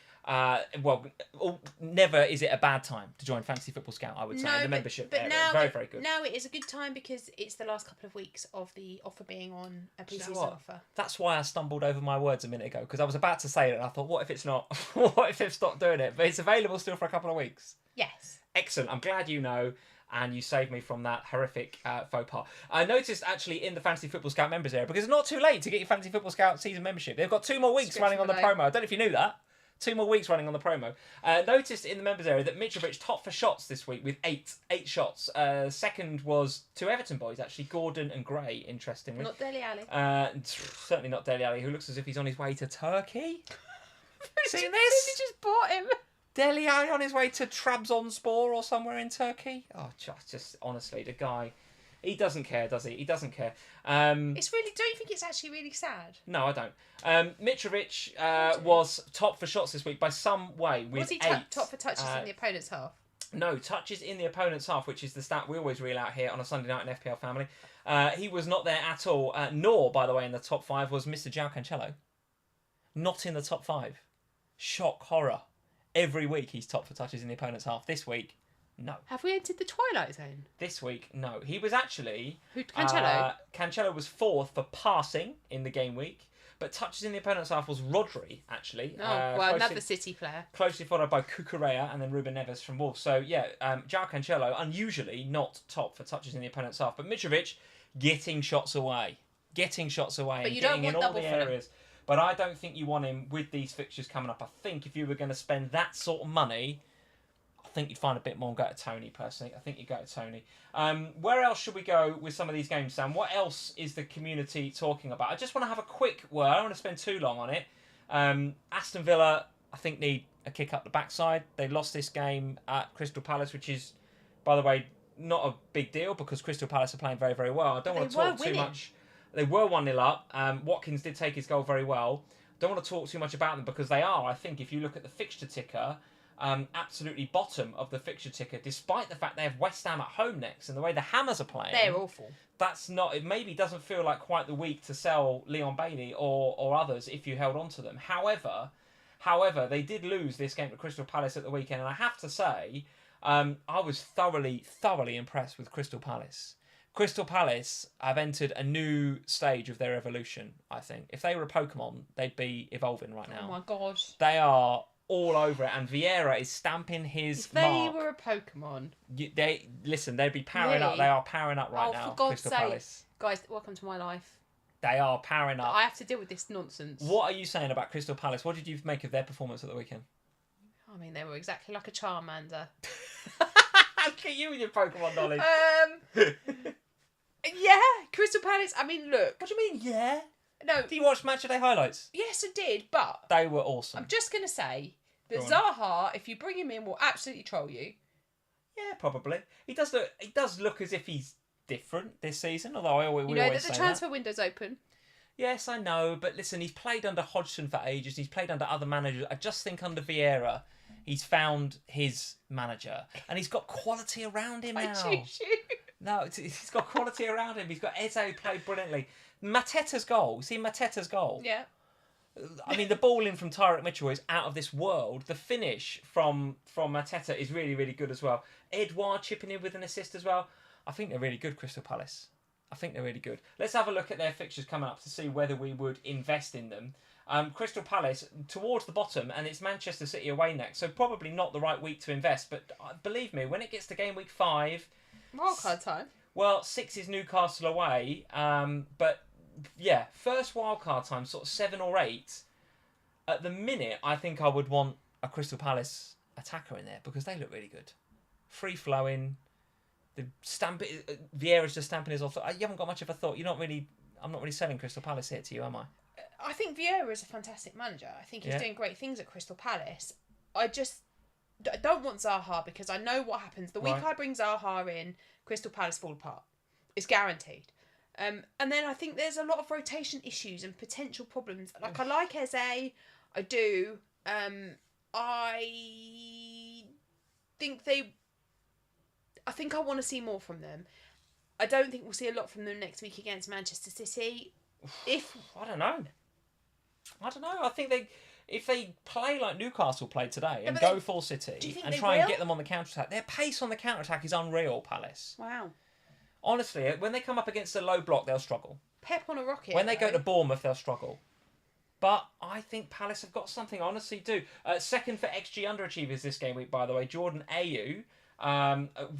Never is it a bad time to join Fantasy Football Scout, I would say, the membership area. Now, very, very good. Now it is a good time because it's the last couple of weeks of the offer being on a pre-season offer. That's why I stumbled over my words a minute ago, because I was about to say it and I thought, what if it's not? What if they've stopped doing it? But it's available still for a couple of weeks. Yes. Excellent. I'm glad you know. And you saved me from that horrific faux pas. I noticed actually in the Fantasy Football Scout members area, because it's not too late to get your Fantasy Football Scout season membership. They've got 2 more weeks running on the promo. I don't know if you knew that. 2 more weeks running on the promo. Noticed in the members area that Mitrovic topped for shots this week with 8 shots. Second was 2 Everton boys, actually, Gordon and Gray, interestingly. Not Dele Alli. Certainly not Dele Alli, who looks as if he's on his way to Turkey. Seen this? He just bought him. Dele Alli on his way to Trabzonspor or somewhere in Turkey. Oh, just honestly, the guy, he doesn't care, does he? He doesn't care. It's really. Don't you think it's actually really sad? No, I don't. Mitrovic was top for shots this week by some way with was he 8. Top for touches in the opponent's half? No, touches in the opponent's half, which is the stat we always reel out here on a Sunday night in FPL Family. He was not there at all. Nor, by the way, in the top 5 was Mr. João Cancelo. Not in the top 5. Shock, horror. Every week he's top for touches in the opponent's half. This week, no. Have we entered the twilight zone? This week, no. He was actually... Who, Cancelo? Cancelo was 4th for passing in the game week, but touches in the opponent's half was Rodri, actually. Another City player. Closely followed by Cucurella and then Ruben Neves from Wolves. So, yeah, João Cancelo, unusually not top for touches in the opponent's half, but Mitrovic getting shots away. But you and don't getting in want all double the for them. areas. But I don't think you want him with these fixtures coming up. I think if you were going to spend that sort of money, I think you'd find a bit more and go to Toney, personally. I think you'd go to Toney. Where else should we go with some of these games, Sam? What else is the community talking about? I just want to have a quick word. I don't want to spend too long on it. Aston Villa, I think, need a kick up the backside. They lost this game at Crystal Palace, which is, by the way, not a big deal because Crystal Palace are playing very, very well. I don't want to talk too much. They were 1-0 up. Watkins did take his goal very well. Don't want to talk too much about them because they are, I think, if you look at the fixture ticker, absolutely bottom of the fixture ticker, despite the fact they have West Ham at home next and the way the Hammers are playing. They're awful. That's not. It maybe doesn't feel like quite the week to sell Leon Bailey or others if you held on to them. However, they did lose this game to Crystal Palace at the weekend, and I have to say, I was thoroughly impressed with Crystal Palace. Crystal Palace have entered a new stage of their evolution, I think. If they were a Pokemon, they'd be evolving right now. Oh my God. They are all over it, and Vieira is stamping his mark. If they were a Pokemon... They'd be powering up. Really? They are powering up right now, for God's Crystal sake. Palace. Guys, welcome to my life. They are powering up. I have to deal with this nonsense. What are you saying about Crystal Palace? What did you make of their performance at the weekend? I mean, they were exactly like a Charmander. Look at you with your Pokemon knowledge. Yeah, Crystal Palace. I mean, look. What do you mean, yeah? No. Do you watch Match of Day highlights? Yes, I did, but... They were awesome. I'm just going to say that Go on. Zaha, if you bring him in, will absolutely troll you. Yeah, probably. He does look as if he's different this season, although we always that say the transfer window's open. Yes, I know, but listen, he's played under Hodgson for ages. He's played under other managers. I just think under Vieira, he's found his manager, and he's got quality around him now. I choose you. No, he's got quality around him. He's got Eze who played brilliantly. Mateta's goal. See Mateta's goal? Yeah. I mean, the ball in from Tyreek Mitchell is out of this world. The finish from Mateta is really, really good as well. Edouard chipping in with an assist as well. I think they're really good, Crystal Palace. I think they're really good. Let's have a look at their fixtures coming up to see whether we would invest in them. Crystal Palace towards the bottom, and it's Manchester City away next, so probably not the right week to invest. But believe me, when it gets to game week 5... Wildcard time. Well, 6 is Newcastle away, but yeah, first wildcard time, sort of 7 or 8. At the minute, I think I would want a Crystal Palace attacker in there because they look really good. Free flowing. Vieira's just stamping his off. You haven't got much of a thought. I'm not really selling Crystal Palace here to you, am I? I think Vieira is a fantastic manager. I think he's doing great things at Crystal Palace. I don't want Zaha because I know what happens. The week I bring Zaha in, Crystal Palace fall apart. It's guaranteed. And then I think there's a lot of rotation issues and potential problems. Like, I like Eze. I do. I think I want to see more from them. I don't think we'll see a lot from them next week against Manchester City. I don't know. I think if they play like Newcastle played today and go full City and try and get them on the counter-attack, their pace on the counter-attack is unreal, Palace. Wow. Honestly, when they come up against a low block, they'll struggle. Pep on a rocket. When they go to Bournemouth, they'll struggle. But I think Palace have got something, I honestly do. Second for XG underachievers this game week, by the way, Jordan Ayew.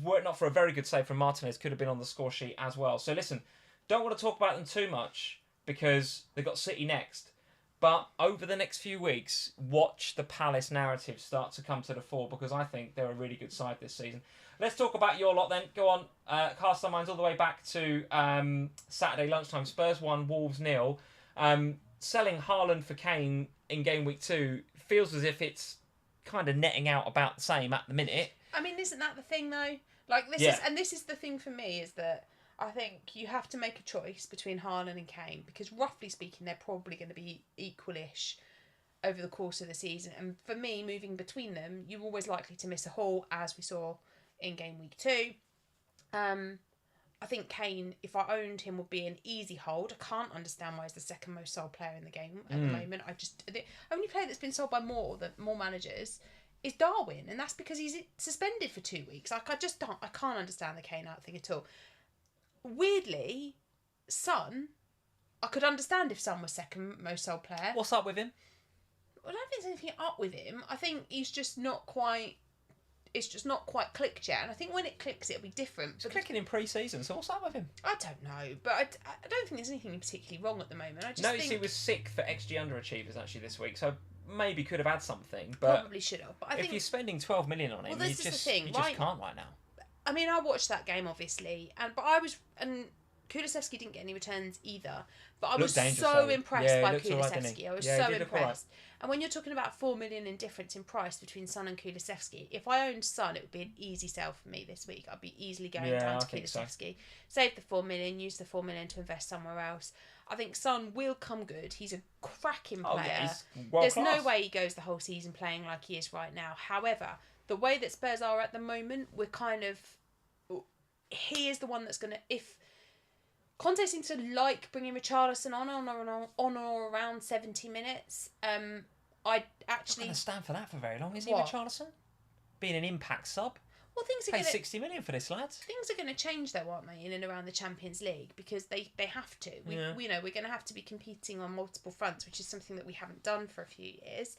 Were it not for a very good save from Martinez, could have been on the score sheet as well. So listen, don't want to talk about them too much because they've got City next. But over the next few weeks, watch the Palace narrative start to come to the fore because I think they're a really good side this season. Let's talk about your lot then. Go on, cast our minds all the way back to Saturday lunchtime. Spurs 1, Wolves 0. Selling Haaland for Kane in game week 2 feels as if it's kind of netting out about the same at the minute. I mean, isn't that the thing though? Like this is the thing for me is that I think you have to make a choice between Haaland and Kane because roughly speaking, they're probably going to be equalish over the course of the season. And for me, moving between them, you're always likely to miss a haul, as we saw in game week 2. I think Kane, if I owned him, would be an easy hold. I can't understand why he's the second most sold player in the game at the moment. The only player that's been sold by more managers is Darwin, and that's because he's suspended for 2 weeks. Like, I can't understand the Kane out thing at all. Weirdly, Son, I could understand if Son was second most sold player. What's up with him? Well, I don't think there's anything up with him. I think he's just not quite... It's just not quite clicked yet, and I think when it clicks, it'll be different. It's clicking in pre-season, so what's up with him? I don't know, but I don't think there's anything particularly wrong at the moment. I just noticed think he was sick for XG underachievers actually this week, so maybe could have had something. But probably should have. But I think if you're spending 12 million on him, you just can't right now. I mean, I watched that game obviously, but Kulusevski didn't get any returns either, but I was dangerous, so though. impressed by looked all right, didn't Kulusevski. he? I was Yeah, so he did look all right. impressed. And when you're talking about 4 million in difference in price between Son and Kulusevski, if I owned Son, it would be an easy sell for me this week. I'd be easily going down to Kulusevski. So. Save the 4 million, use the 4 million to invest somewhere else. I think Son will come good. He's a cracking player. Oh, yeah, he's There's world-class. no way he goes the whole season playing like he is right now. However, the way that Spurs are at the moment, we're kind of... He is the one that's going to... If Conte seems to like bringing Richarlison on or around 70 minutes, I'd actually... Not going to stand for that for very long, is he, What? Richarlison? Being an impact sub? Well, things are Pay going to... 60 million for this, lads. Things are going to change, though, aren't they, in and around the Champions League, because they have to. We know we're going to have to be competing on multiple fronts, which is something that we haven't done for a few years.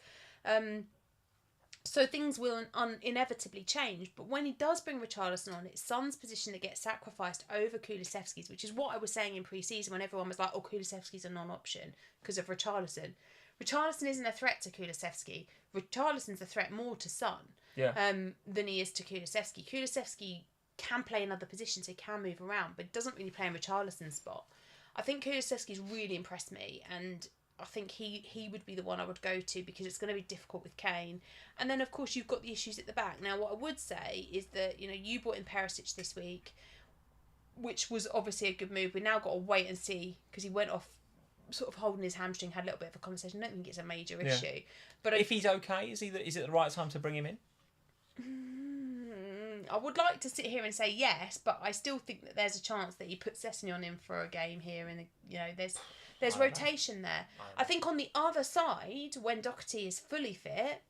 So things will inevitably change. But when he does bring Richarlison on, it's Son's position that gets sacrificed over Kulusevski's, which is what I was saying in pre-season when everyone was like, oh, Kulusevski's a non-option because of Richarlison. Richarlison isn't a threat to Kulusevski. Richarlison's a threat more to Son than he is to Kulusevski. Kulusevski can play in other positions, he can move around, but doesn't really play in Richarlison's spot. I think Kulusevski's really impressed me, and I think he would be the one I would go to because it's going to be difficult with Kane. And then, of course, you've got the issues at the back. Now, what I would say is that, you brought in Perisic this week, which was obviously a good move. We now got to wait and see because he went off sort of holding his hamstring, had a little bit of a conversation. I don't think it's a major issue. But if he's okay, is it the right time to bring him in? I would like to sit here and say yes, but I still think that there's a chance that he puts Sessegnon in for a game here, and there's rotation there. I think on the other side, when Doherty is fully fit,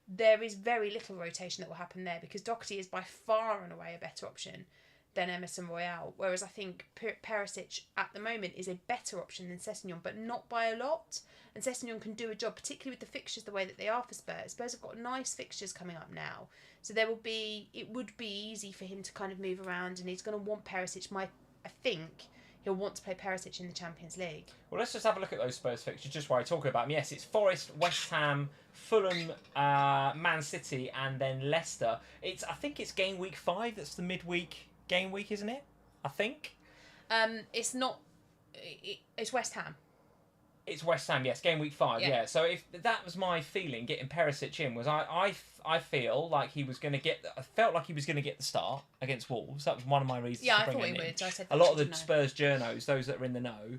there is very little rotation that will happen there because Doherty is by far and away a better option than Emerson Royale, whereas I think Perisic at the moment is a better option than Sessegnon, but not by a lot. And Sessegnon can do a job, particularly with the fixtures the way that they are for Spurs. Spurs have got nice fixtures coming up now, so it would be easy for him to kind of move around, and he's going to want Perisic. I think he'll want to play Perisic in the Champions League. Well, let's just have a look at those Spurs fixtures just while I talk about them. Yes, it's Forest, West Ham, Fulham, Man City, and then Leicester. I think it's game week 5. That's the midweek game week, isn't it? I think. It's not. It's West Ham. It's West Ham, yes, game week 5, yeah. So if that was my feeling, getting Perisic in was I feel like he was going to get. I felt like he was going to get the start against Wolves. That was one of my reasons. Yeah, for I thought he him would. I said a lot of the Spurs journos, those that are in the know,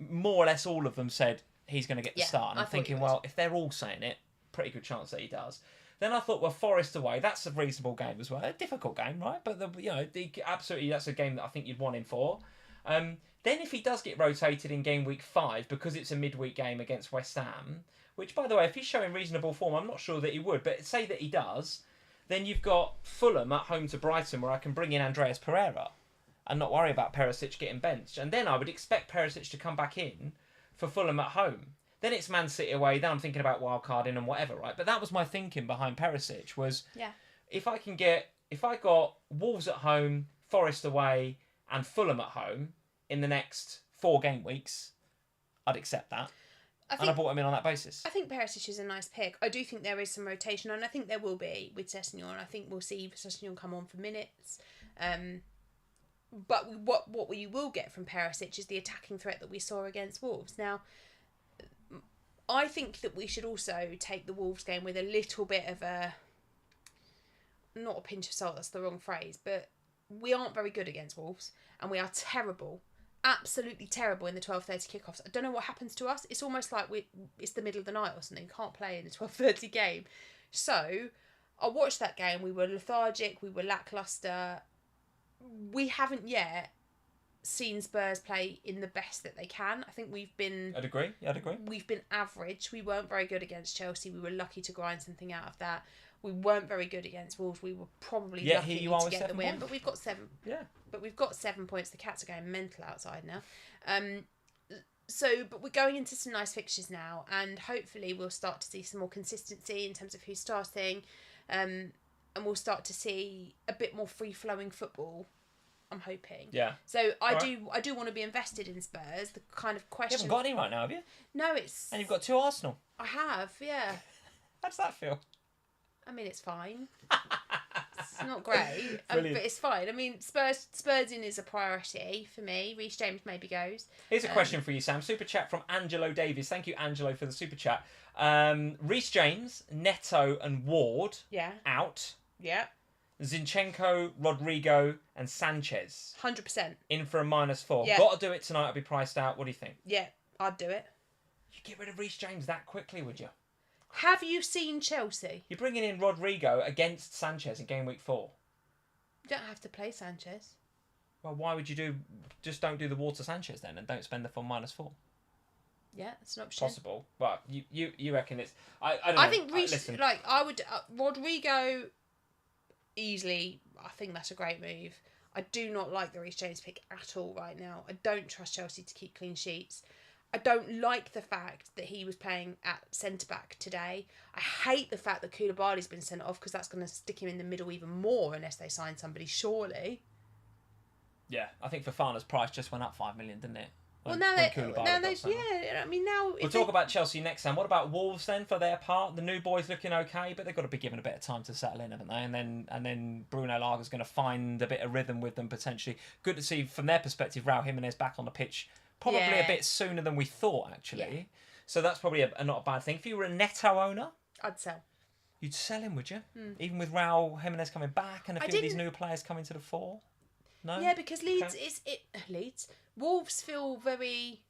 more or less all of them said he's going to get the start. And I'm thinking, well, if they're all saying it, pretty good chance that he does. Then I thought, well, Forest away, that's a reasonable game as well. A difficult game, right? But absolutely, that's a game that I think you'd want him for. Then if he does get rotated in game week 5, because it's a midweek game against West Ham, which, by the way, if he's showing reasonable form, I'm not sure that he would, but say that he does, then you've got Fulham at home to Brighton, where I can bring in Andreas Pereira and not worry about Perisic getting benched. And then I would expect Perisic to come back in for Fulham at home. Then it's Man City away. Then I'm thinking about wildcarding and whatever, right? But that was my thinking behind Perisic was, if I got Wolves at home, Forest away, and Fulham at home in the next 4 game weeks, I'd accept that. I brought him in on that basis. I think Perisic is a nice pick. I do think there is some rotation, and I think there will be with Sessegnon. I think we'll see Sessegnon come on for minutes. But what we will get from Perisic is the attacking threat that we saw against Wolves. Now, I think that we should also take the Wolves game with a little bit of not a pinch of salt, that's the wrong phrase, but we aren't very good against Wolves, and we are terrible. Absolutely terrible in the 12:30 kickoffs. I don't know what happens to us. It's almost like it's the middle of the night or something. You can't play in the 12:30 game. So I watched that game. We were lethargic. We were lacklustre. We haven't yet seen Spurs play in the best that they can. I think we've been... I'd agree. We've been average. We weren't very good against Chelsea. We were lucky to grind something out of that. We weren't very good against Wolves. We were probably lucky to get the win. But we've got 7. Yeah. But we've got 7 points. The Cats are going mental outside now. But we're going into some nice fixtures now, and hopefully we'll start to see some more consistency in terms of who's starting, and we'll start to see a bit more free-flowing football. I'm hoping. Yeah. So I do want to be invested in Spurs. The kind of question. You haven't got any right now, have you? No, it's. And you've got 2 Arsenal. I have, yeah. How does that feel? I mean, it's fine. not great, but it's fine. I mean, Spursing is a priority for me. Reece James maybe goes. Here's a question for you, Sam. Super chat from Angelo Davies. Thank you, Angelo, for the super chat. Reece James, Neto, and Ward out. Yeah. Zinchenko, Rodrigo, and Sanchez 100% in for a -4. Yeah. Got to do it tonight. I'll be priced out. What do you think? Yeah, I'd do it. You get rid of Reece James that quickly, would you? Have you seen Chelsea? You're bringing in Rodrigo against Sanchez in game week 4. You don't have to play Sanchez. Well, why would you just don't do the Water Sanchez then and don't spend the full -4? Yeah, it's an option. Possible, but you reckon it's? I don't know. I think listen. I would Rodrigo easily. I think that's a great move. I do not like the Reece James pick at all right now. I don't trust Chelsea to keep clean sheets. I don't like the fact that he was playing at centre-back today. I hate the fact that Koulibaly's been sent off because that's going to stick him in the middle even more unless they sign somebody, surely. Yeah, I think Fofana's price just went up 5 million, didn't it? We'll talk about Chelsea next time. What about Wolves then for their part? The new boys looking okay, but they've got to be given a bit of time to settle in, haven't they? And then Bruno Laga's going to find a bit of rhythm with them potentially. Good to see from their perspective, Raul Jimenez back on the pitch. Probably a bit sooner than we thought, actually. Yeah. So that's probably not a bad thing. If you were a Neto owner, I'd sell. You'd sell him, would you? Even with Raul Jimenez coming back and a few of these new players coming to the fore? No? Yeah, because Wolves feel very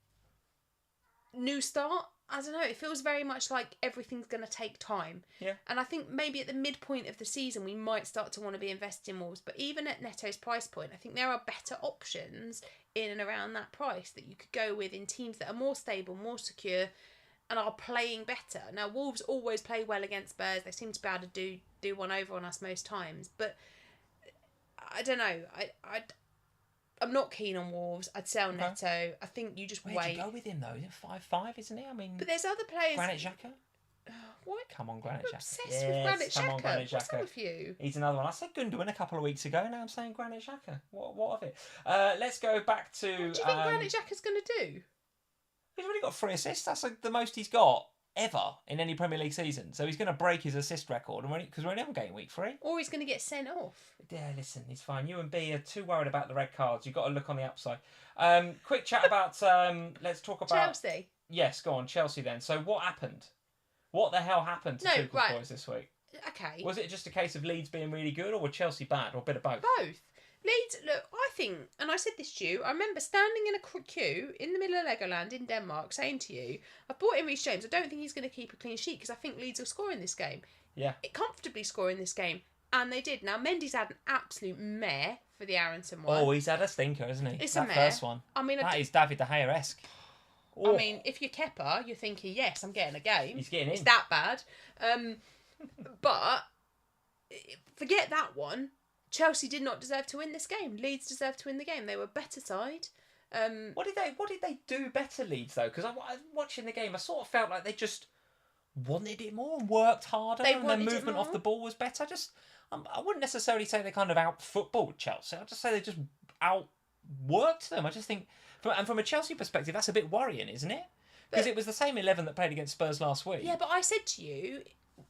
new start. I don't know. It feels very much like everything's going to take time. Yeah. And I think maybe at the midpoint of the season, we might start to want to be invested in Wolves. But even at Neto's price point, I think there are better options in and around that price that you could go with in teams that are more stable, more secure, and are playing better. Now, Wolves always play well against Spurs. They seem to be able to do one over on us most times. But I don't know. I'm not keen on Wolves. I'd sell Neto. I think you just wait. Where'd you go with him though? 5'5", isn't he? I mean, but there's other players. Granit Xhaka. What? Come on, Granit Xhaka. Obsessed with Granit Xhaka. What's up with you? He's another one. I said Gundogan a couple of weeks ago. Now I'm saying Granit Xhaka. What of it? Let's go back to. What do you think Granit Xhaka's going to do? He's already got 3 assists. That's like the most he's got ever in any Premier League season. So he's going to break his assist record because we're only on game week 3. Or he's going to get sent off. Yeah, listen, he's fine. You and B are too worried about the red cards. You've got to look on the upside. Quick chat about... let's talk about... Chelsea. Yes, go on, Chelsea then. So what happened? What the hell happened to Tuchel's boys this week? Okay. Was it just a case of Leeds being really good or were Chelsea bad or a bit of both? Both. Leeds, look, I think, and I said this to you, I remember standing in a queue in the middle of Legoland in Denmark saying to you, I've bought in Reece James, I don't think he's going to keep a clean sheet because I think Leeds will score in this game. Yeah. Comfortably score in this game. And they did. Now, Mendy's had an absolute mare for the Aronson one. Oh, he's had a stinker, hasn't he? It's that a mare. First one. I mean, that is David De Gea-esque. Oh. I mean, if you're Kepa, you're thinking, yes, I'm getting a game. He's getting in. It's that bad. But forget that one. Chelsea did not deserve to win this game. Leeds deserved to win the game. They were a better side. What did they do better, Leeds, though? Because I watching the game, I sort of felt like they just wanted it more and worked harder, and their movement off the ball was better. I wouldn't necessarily say they kind of out-footballed Chelsea. I'd just say they just outworked them. I just think, from a Chelsea perspective, that's a bit worrying, isn't it? Because it was the same 11 that played against Spurs last week. Yeah, but I said to you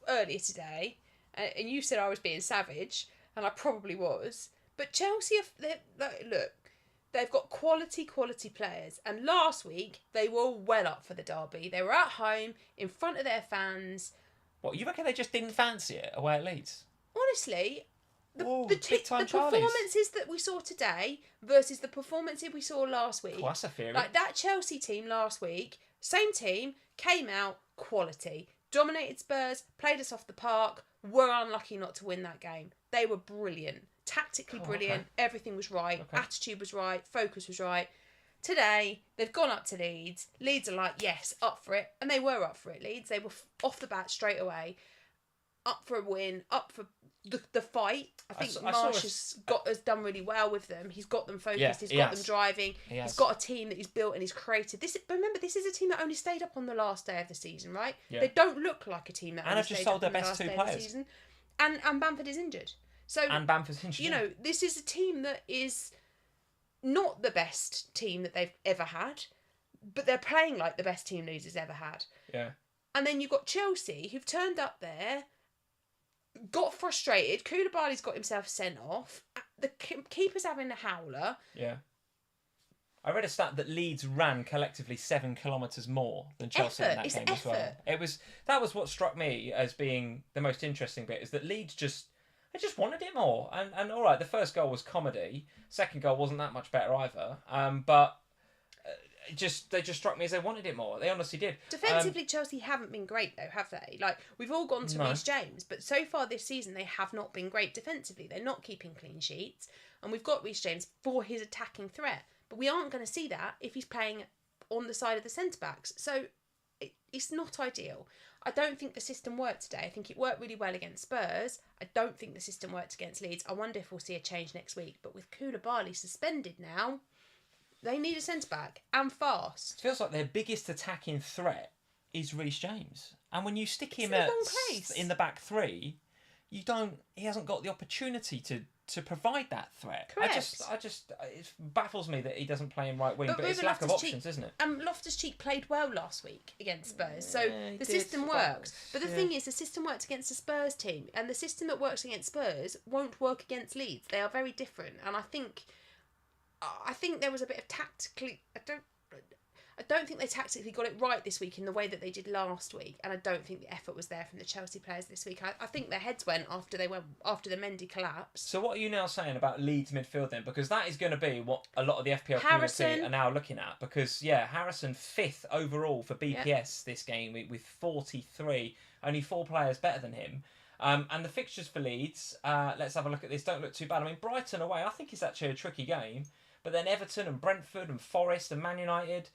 earlier today, and you said I was being savage, and I probably was. But Chelsea, look, they've got quality players. And last week, they were well up for the derby. They were at home, in front of their fans. What, you reckon they just didn't fancy it away at Leeds? Honestly, the performances that we saw today versus the performances we saw last week. Oh, that's a theory. Like that Chelsea team last week, same team, came out quality. Dominated Spurs, played us off the park, were unlucky not to win that game. They were brilliant. Tactically brilliant. Okay. Everything was right. Okay. Attitude was right. Focus was right. Today, they've gone up to Leeds. Leeds are like, yes, up for it. And they were up for it, Leeds. They were off the bat straight away. Up for a win. Up for the fight. I think Marsh has done really well with them. He's got them focused. Yeah, he's got them driving. He's got a team that he's built and he's created. Remember, this is a team that only stayed up on the last day of the season, right? Yeah. They don't look like a team that only stayed up on the last day of the season. And Bamford is injured. And Bamford's injured. You know, this is a team that is not the best team that they've ever had, but they're playing like the best team Leeds has ever had. Yeah. And then you've got Chelsea, who've turned up there. got frustrated. Koulibaly's got himself sent off. The keeper's having a howler. Yeah. I read a stat that Leeds ran collectively 7 kilometres more than Chelsea in that game as well. That was what struck me as being the most interesting bit, is that Leeds just wanted it more. And all right, the first goal was comedy. Second goal wasn't that much better either. But they just struck me as they wanted it more. They honestly did. Defensively, Chelsea haven't been great though, have they? Like, we've all gone to Reece James, but so far this season they have not been great defensively. They're not keeping clean sheets, and we've got Reece James for his attacking threat. But we aren't going to see that if he's playing on the side of the centre-backs. So it's not ideal. I don't think the system worked today. I think it worked really well against Spurs. I don't think the system worked against Leeds. I wonder if we'll see a change next week. But with Koulibaly suspended now, they need a centre-back, and fast. It feels like their biggest attacking threat is Reece James. And when you stick him in the back three, he hasn't got the opportunity to provide that threat. Correct. It baffles me that he doesn't play in right wing, but it's lack of options, isn't it? Loftus-Cheek played well last week against Spurs, so the system works. But the thing is, the system works against the Spurs team, and the system that works against Spurs won't work against Leeds. They are very different, and I think there was a bit of tactically. I don't think they tactically got it right this week in the way that they did last week, and I don't think the effort was there from the Chelsea players this week. I think their heads went after the Mendy collapse. So what are you now saying about Leeds midfield then? Because that is going to be what a lot of the FPL community are now looking at. Because Harrison 5th overall for BPS this game with 43, only 4 players better than him. And the fixtures for Leeds, let's have a look at this. Don't look too bad. I mean, Brighton away, I think it's actually a tricky game. But then Everton and Brentford and Forest and Man United,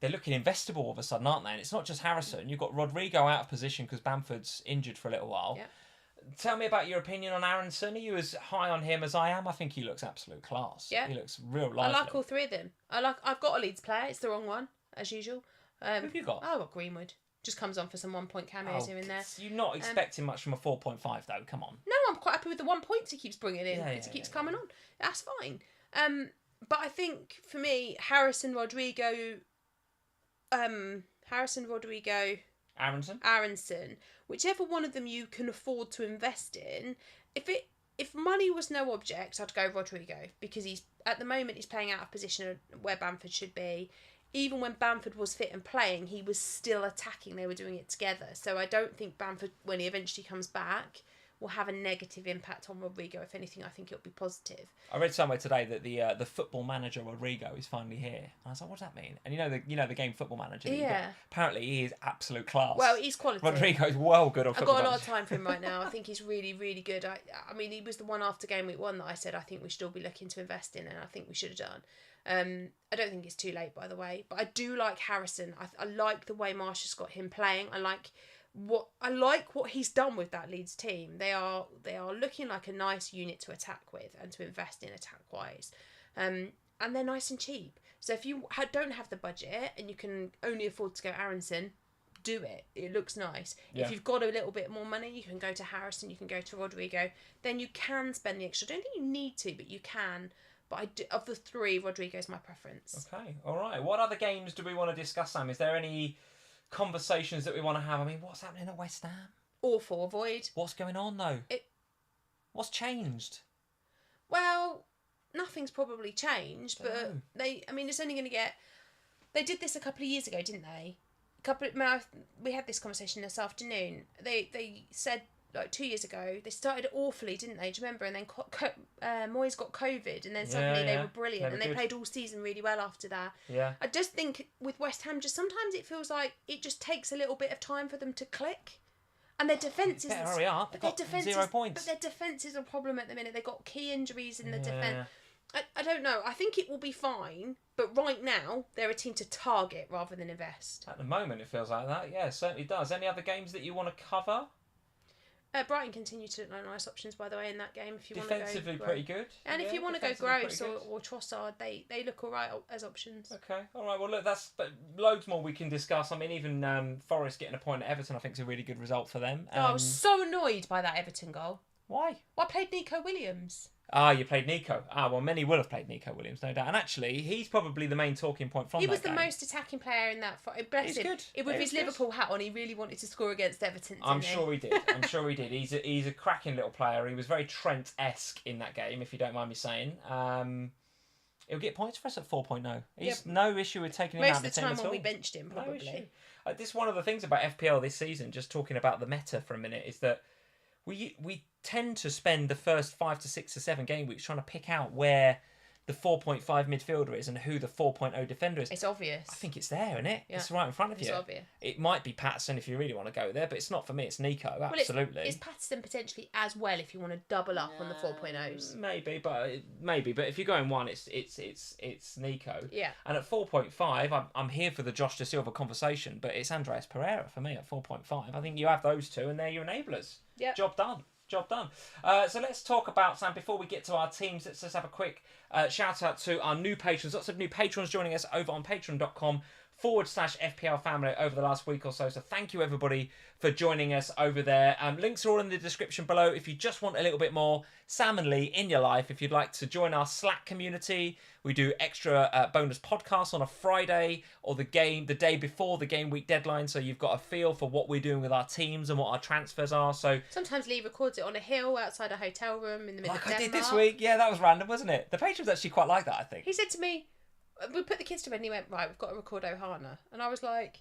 they're looking investable all of a sudden, aren't they? And it's not just Harrison. You've got Rodrigo out of position because Bamford's injured for a little while. Yeah. Tell me about your opinion on Aronson. Are you as high on him as I am? I think he looks absolute class. Yeah. He looks real lively. I like all 3 of them. I've got a Leeds player. It's the wrong one, as usual. Who have you got? I've got Greenwood. Just comes on for some 1-point cameos here and there. You're not expecting much from a 4.5 though, come on. No, I'm quite happy with the 1 point he keeps bringing in. He keeps coming on. That's fine. But I think, for me, Harrison, Rodrigo, Aronson, whichever one of them you can afford to invest in. If money was no object, I'd go Rodrigo, because at the moment he's playing out of position where Bamford should be. Even when Bamford was fit and playing, he was still attacking. They were doing it together. So I don't think Bamford, when he eventually comes back, will have a negative impact on Rodrigo. If anything, I think it'll be positive. I read somewhere today that the football manager Rodrigo is finally here. And I was like, what does that mean? And you know the game Football Manager. Yeah. Apparently he is absolute class. Well, he's quality. Rodrigo's well good on Football I've got a lot Manager. of time for him right now. I think he's really, really good. I mean, he was the one after game week 1 that I said I think we should all be looking to invest in, and I think we should have done. I don't think it's too late, by the way, but I do like Harrison. I like the way Marshall's got him playing. I like what he's done with that Leeds team. They are looking like a nice unit to attack with and to invest in attack wise, and they're nice and cheap. So if you don't have the budget and you can only afford to go Aronson, do it. It looks nice. Yeah. If you've got a little bit more money, you can go to Harrison. You can go to Rodrigo. Then you can spend the extra. I don't think you need to, but you can. But of the 3, Rodrigo's my preference. Okay, all right. What other games do we want to discuss, Sam? Is there any conversations that we want to have? I mean, what's happening at West Ham? Awful. Avoid. What's going on, though? What's changed? Well, nothing's probably changed, but it's only going to get... They did this a couple of years ago, didn't they? We had this conversation this afternoon. They said... Like 2 years ago, they started awfully, didn't they? Do you remember? And then Moyes got COVID, and then suddenly they were brilliant, and they played all season really well after that. Yeah. I just think with West Ham, just sometimes it feels like it just takes a little bit of time for them to click, and their defence is. Better hurry up. They've got 0 points. But their defence is a problem at the minute. They've got key injuries in the defence. I don't know. I think it will be fine, but right now they're a team to target rather than invest. At the moment, it feels like that. Yeah, it certainly does. Any other games that you want to cover? Brighton continue to look like nice options, by the way, in that game. If you defensively want to go pretty good. And if you want to go Gross or Trossard, they look all right as options. Okay, all right. Well, look, but loads more we can discuss. I mean, even Forest getting a point at Everton, I think, is a really good result for them. I was so annoyed by that Everton goal. Why? Well, I played Nico Williams. You played Nico. Well, many will have played Nico Williams, no doubt. And actually, he's probably the main talking point from that game. He was the most attacking player in that fight. Bless him. Good. With his Liverpool hat on, he really wanted to score against Everton. I'm sure he did. He's a cracking little player. He was very Trent-esque in that game, if you don't mind me saying. He'll get points for us at 4.0. He's no issue with taking him out of the team at all. Most of the time when we benched him, probably. No issue. This is one of the things about FPL this season, just talking about the meta for a minute, is that we tend to spend the first 5 to 6 to 7 game weeks trying to pick out where the 4.5 midfielder is and who the 4.0 defender is. It's obvious. I think it's there, isn't it? Yeah. It's right in front of you. It's obvious. It might be Patson if you really want to go there, but it's not for me. It's Nico, absolutely. Well, it's Patterson potentially as well if you want to double up on the 4.0s. Maybe, but if you're going one, it's Nico. Yeah. And at 4.5, I'm here for the Josh Da Silva conversation, but it's Andreas Pereira for me at 4.5. I think you have those two, and they're your enablers. Yeah. Job done. So let's talk about, Sam, before we get to our teams, let's just have a quick shout out to our new patrons. Lots of new patrons joining us over on patreon.com/FPL Family over the last week or so. So thank you everybody for joining us over there. Links are all in the description below. If you just want a little bit more Sam and Lee in your life, if you'd like to join our Slack community, we do extra bonus podcasts on a Friday or the day before the game week deadline. So you've got a feel for what we're doing with our teams and what our transfers are. So sometimes Lee records it on a hill outside a hotel room in the middle of Denmark. Like I did this week. Yeah, that was random, wasn't it? The patrons actually quite like that, I think. He said to me, we put the kids to bed and he went, right, we've got to record Ohana. And I was like,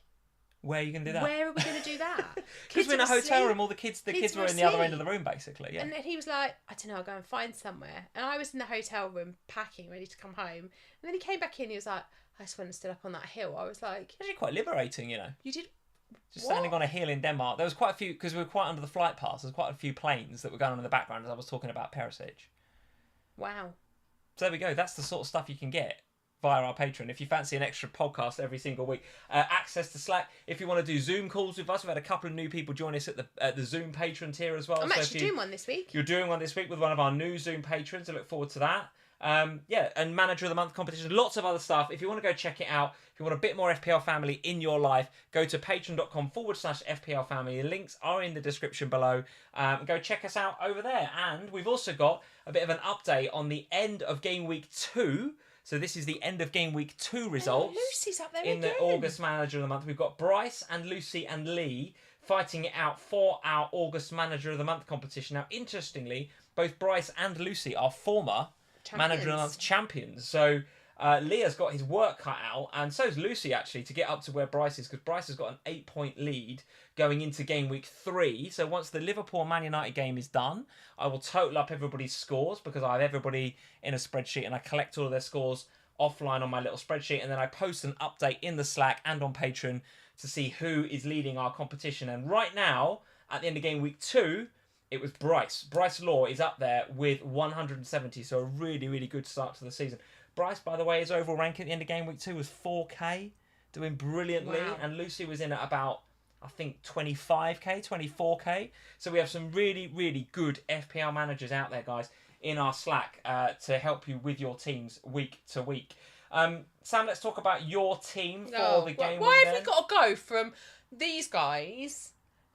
where are you going to do that? Where are we going to do that? Because we're in a hotel room, all the kids were in the other end of the room, basically. Yeah. And then he was like, I don't know, I'll go and find somewhere. And I was in the hotel room packing, ready to come home. And then he came back in, he was like, I just went and stood up on that hill. I was like... It's actually quite liberating, you know. You did... Just standing on a hill in Denmark. There was quite a few, because we were quite under the flight path, there's quite a few planes that were going on in the background as I was talking about Perisic. Wow. So there we go. That's the sort of stuff you can get via our Patreon. If you fancy an extra podcast every single week, access to Slack. If you want to do Zoom calls with us, we've had a couple of new people join us at the Zoom patron tier as well. I'm actually doing one this week. You're doing one this week with one of our new Zoom patrons. I look forward to that. And Manager of the Month competition, lots of other stuff. If you want to go check it out, if you want a bit more FPL Family in your life, go to patreon.com/FPL Family. The links are in the description below. Go check us out over there. And we've also got a bit of an update on the end of game week 2. So this is the end of game week 2 results. Lucy's up there in again. The August Manager of the Month. We've got Bryce and Lucy and Lee fighting it out for our August Manager of the Month competition. Now, interestingly, both Bryce and Lucy are former Manager of the Month champions. So Leah's got his work cut out, and so is Lucy actually, to get up to where Bryce is, because Bryce has got an 8-point lead going into game week 3. So once the Liverpool Man United game is done, I will total up everybody's scores, because I have everybody in a spreadsheet and I collect all of their scores offline on my little spreadsheet, and then I post an update in the Slack and on Patreon to see who is leading our competition. And right now, at the end of game week 2, it was Bryce. Bryce Law is up there with 170, so a really, really good start to the season. Bryce, by the way, his overall ranking at the end of game week 2 was 4K, doing brilliantly. Wow. And Lucy was in at about, I think, 25K, 24K. So we have some really, really good FPL managers out there, guys, in our Slack to help you with your teams week to week. Sam, let's talk about your team for the game. Why have we got to go from these guys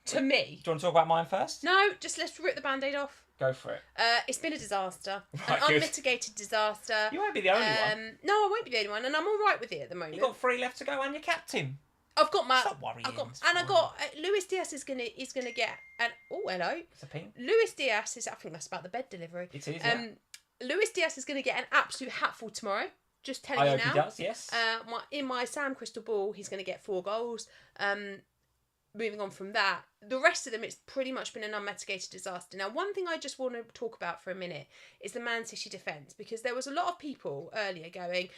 to me? Do you want to talk about mine first? No, just let's rip the Band-Aid off. Go for it. It's been a disaster. Right, an unmitigated disaster. You won't be the only one. No, I won't be the only one, and I'm all right with it at the moment. You've got 3 left to go and you're captain. I've got my... Stop worrying. I got Luis Diaz is gonna get an... Oh, hello. It's a ping. Luis Diaz is... I think that's about the bed delivery. It is, yeah. Luis Diaz is going to get an absolute hatful tomorrow. Just telling you now. I hope he does, yes. In my Sam Crystal Ball, he's going to get 4 goals. Moving on from that, the rest of them, it's pretty much been an unmitigated disaster. Now, one thing I just want to talk about for a minute is the Man City defence, because there was a lot of people earlier going,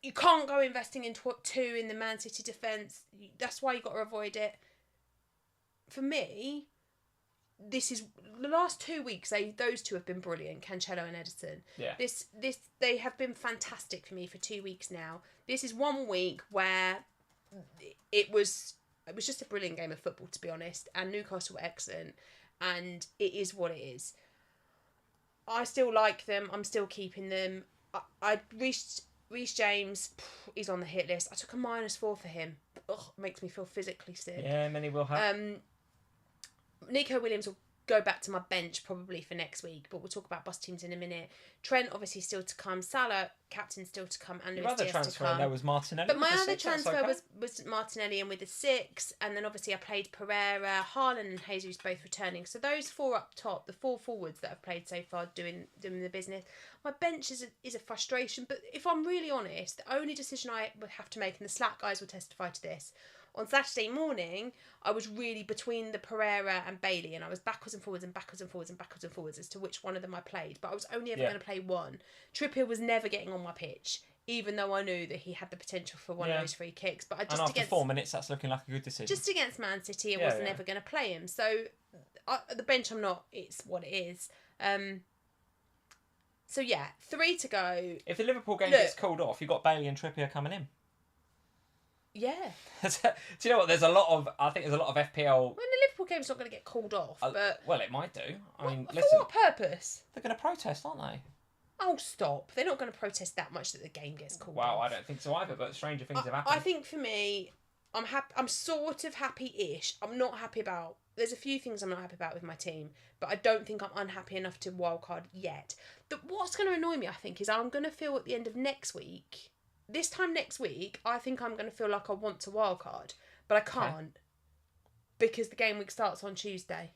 you can't go investing in 2 in the Man City defence. That's why you got to avoid it. For me, this is the last 2 weeks. Those 2 have been brilliant, Cancelo and Ederson. Yeah. They have been fantastic for me for 2 weeks now. This is 1 week where it was just a brilliant game of football, to be honest, and Newcastle were excellent, and it is what it is. I still like them. I'm still keeping them. Reece James, he's on the hit list. I took a -4 for him. Ugh, makes me feel physically sick. Yeah, many will have. Nico Williams will go back to my bench probably for next week, but we'll talk about bus teams in a minute. Trent obviously still to come. Salah, captain still to come, and Your Luis other Diaz to transfer come. there was Martinelli. But my with the other 6, that's transfer okay. was Martinelli and with the 6, and then obviously I played Pereira, Haaland and Jesus both returning. So those 4 up top, the 4 forwards that I've played so far doing the business. My bench is a frustration, but if I'm really honest, the only decision I would have to make, and the Slack guys will testify to this, on Saturday morning, I was really between the Pereira and Bailey, and I was backwards and forwards and backwards and forwards and backwards and forwards as to which one of them I played. But I was only ever going to play one. Trippier was never getting on my pitch, even though I knew that he had the potential for one of those free kicks. But I just and after 4 minutes, that's looking like a good decision. Just against Man City, I wasn't ever going to play him. So the bench, I'm not. It's what it is. So yeah, 3 to go. If the Liverpool game gets called off, you've got Bailey and Trippier coming in. Yeah. Do you know what? I think there's a lot of FPL. Well, the Liverpool game's not going to get called off, but well, it might do. I mean, for listen. what purpose? They're going to protest, aren't they? Oh, stop! They're not going to protest that much that the game gets called off. Well, I don't think so either. But stranger things have happened. I think for me, I'm happy. I'm sort of happy-ish. I'm not happy about. There's a few things I'm not happy about with my team, but I don't think I'm unhappy enough to wildcard yet. What's going to annoy me, I think, is I'm going to feel at the end of next week. This time next week, I think I'm going to feel like I want to wildcard, but I can't because the game week starts on Tuesday.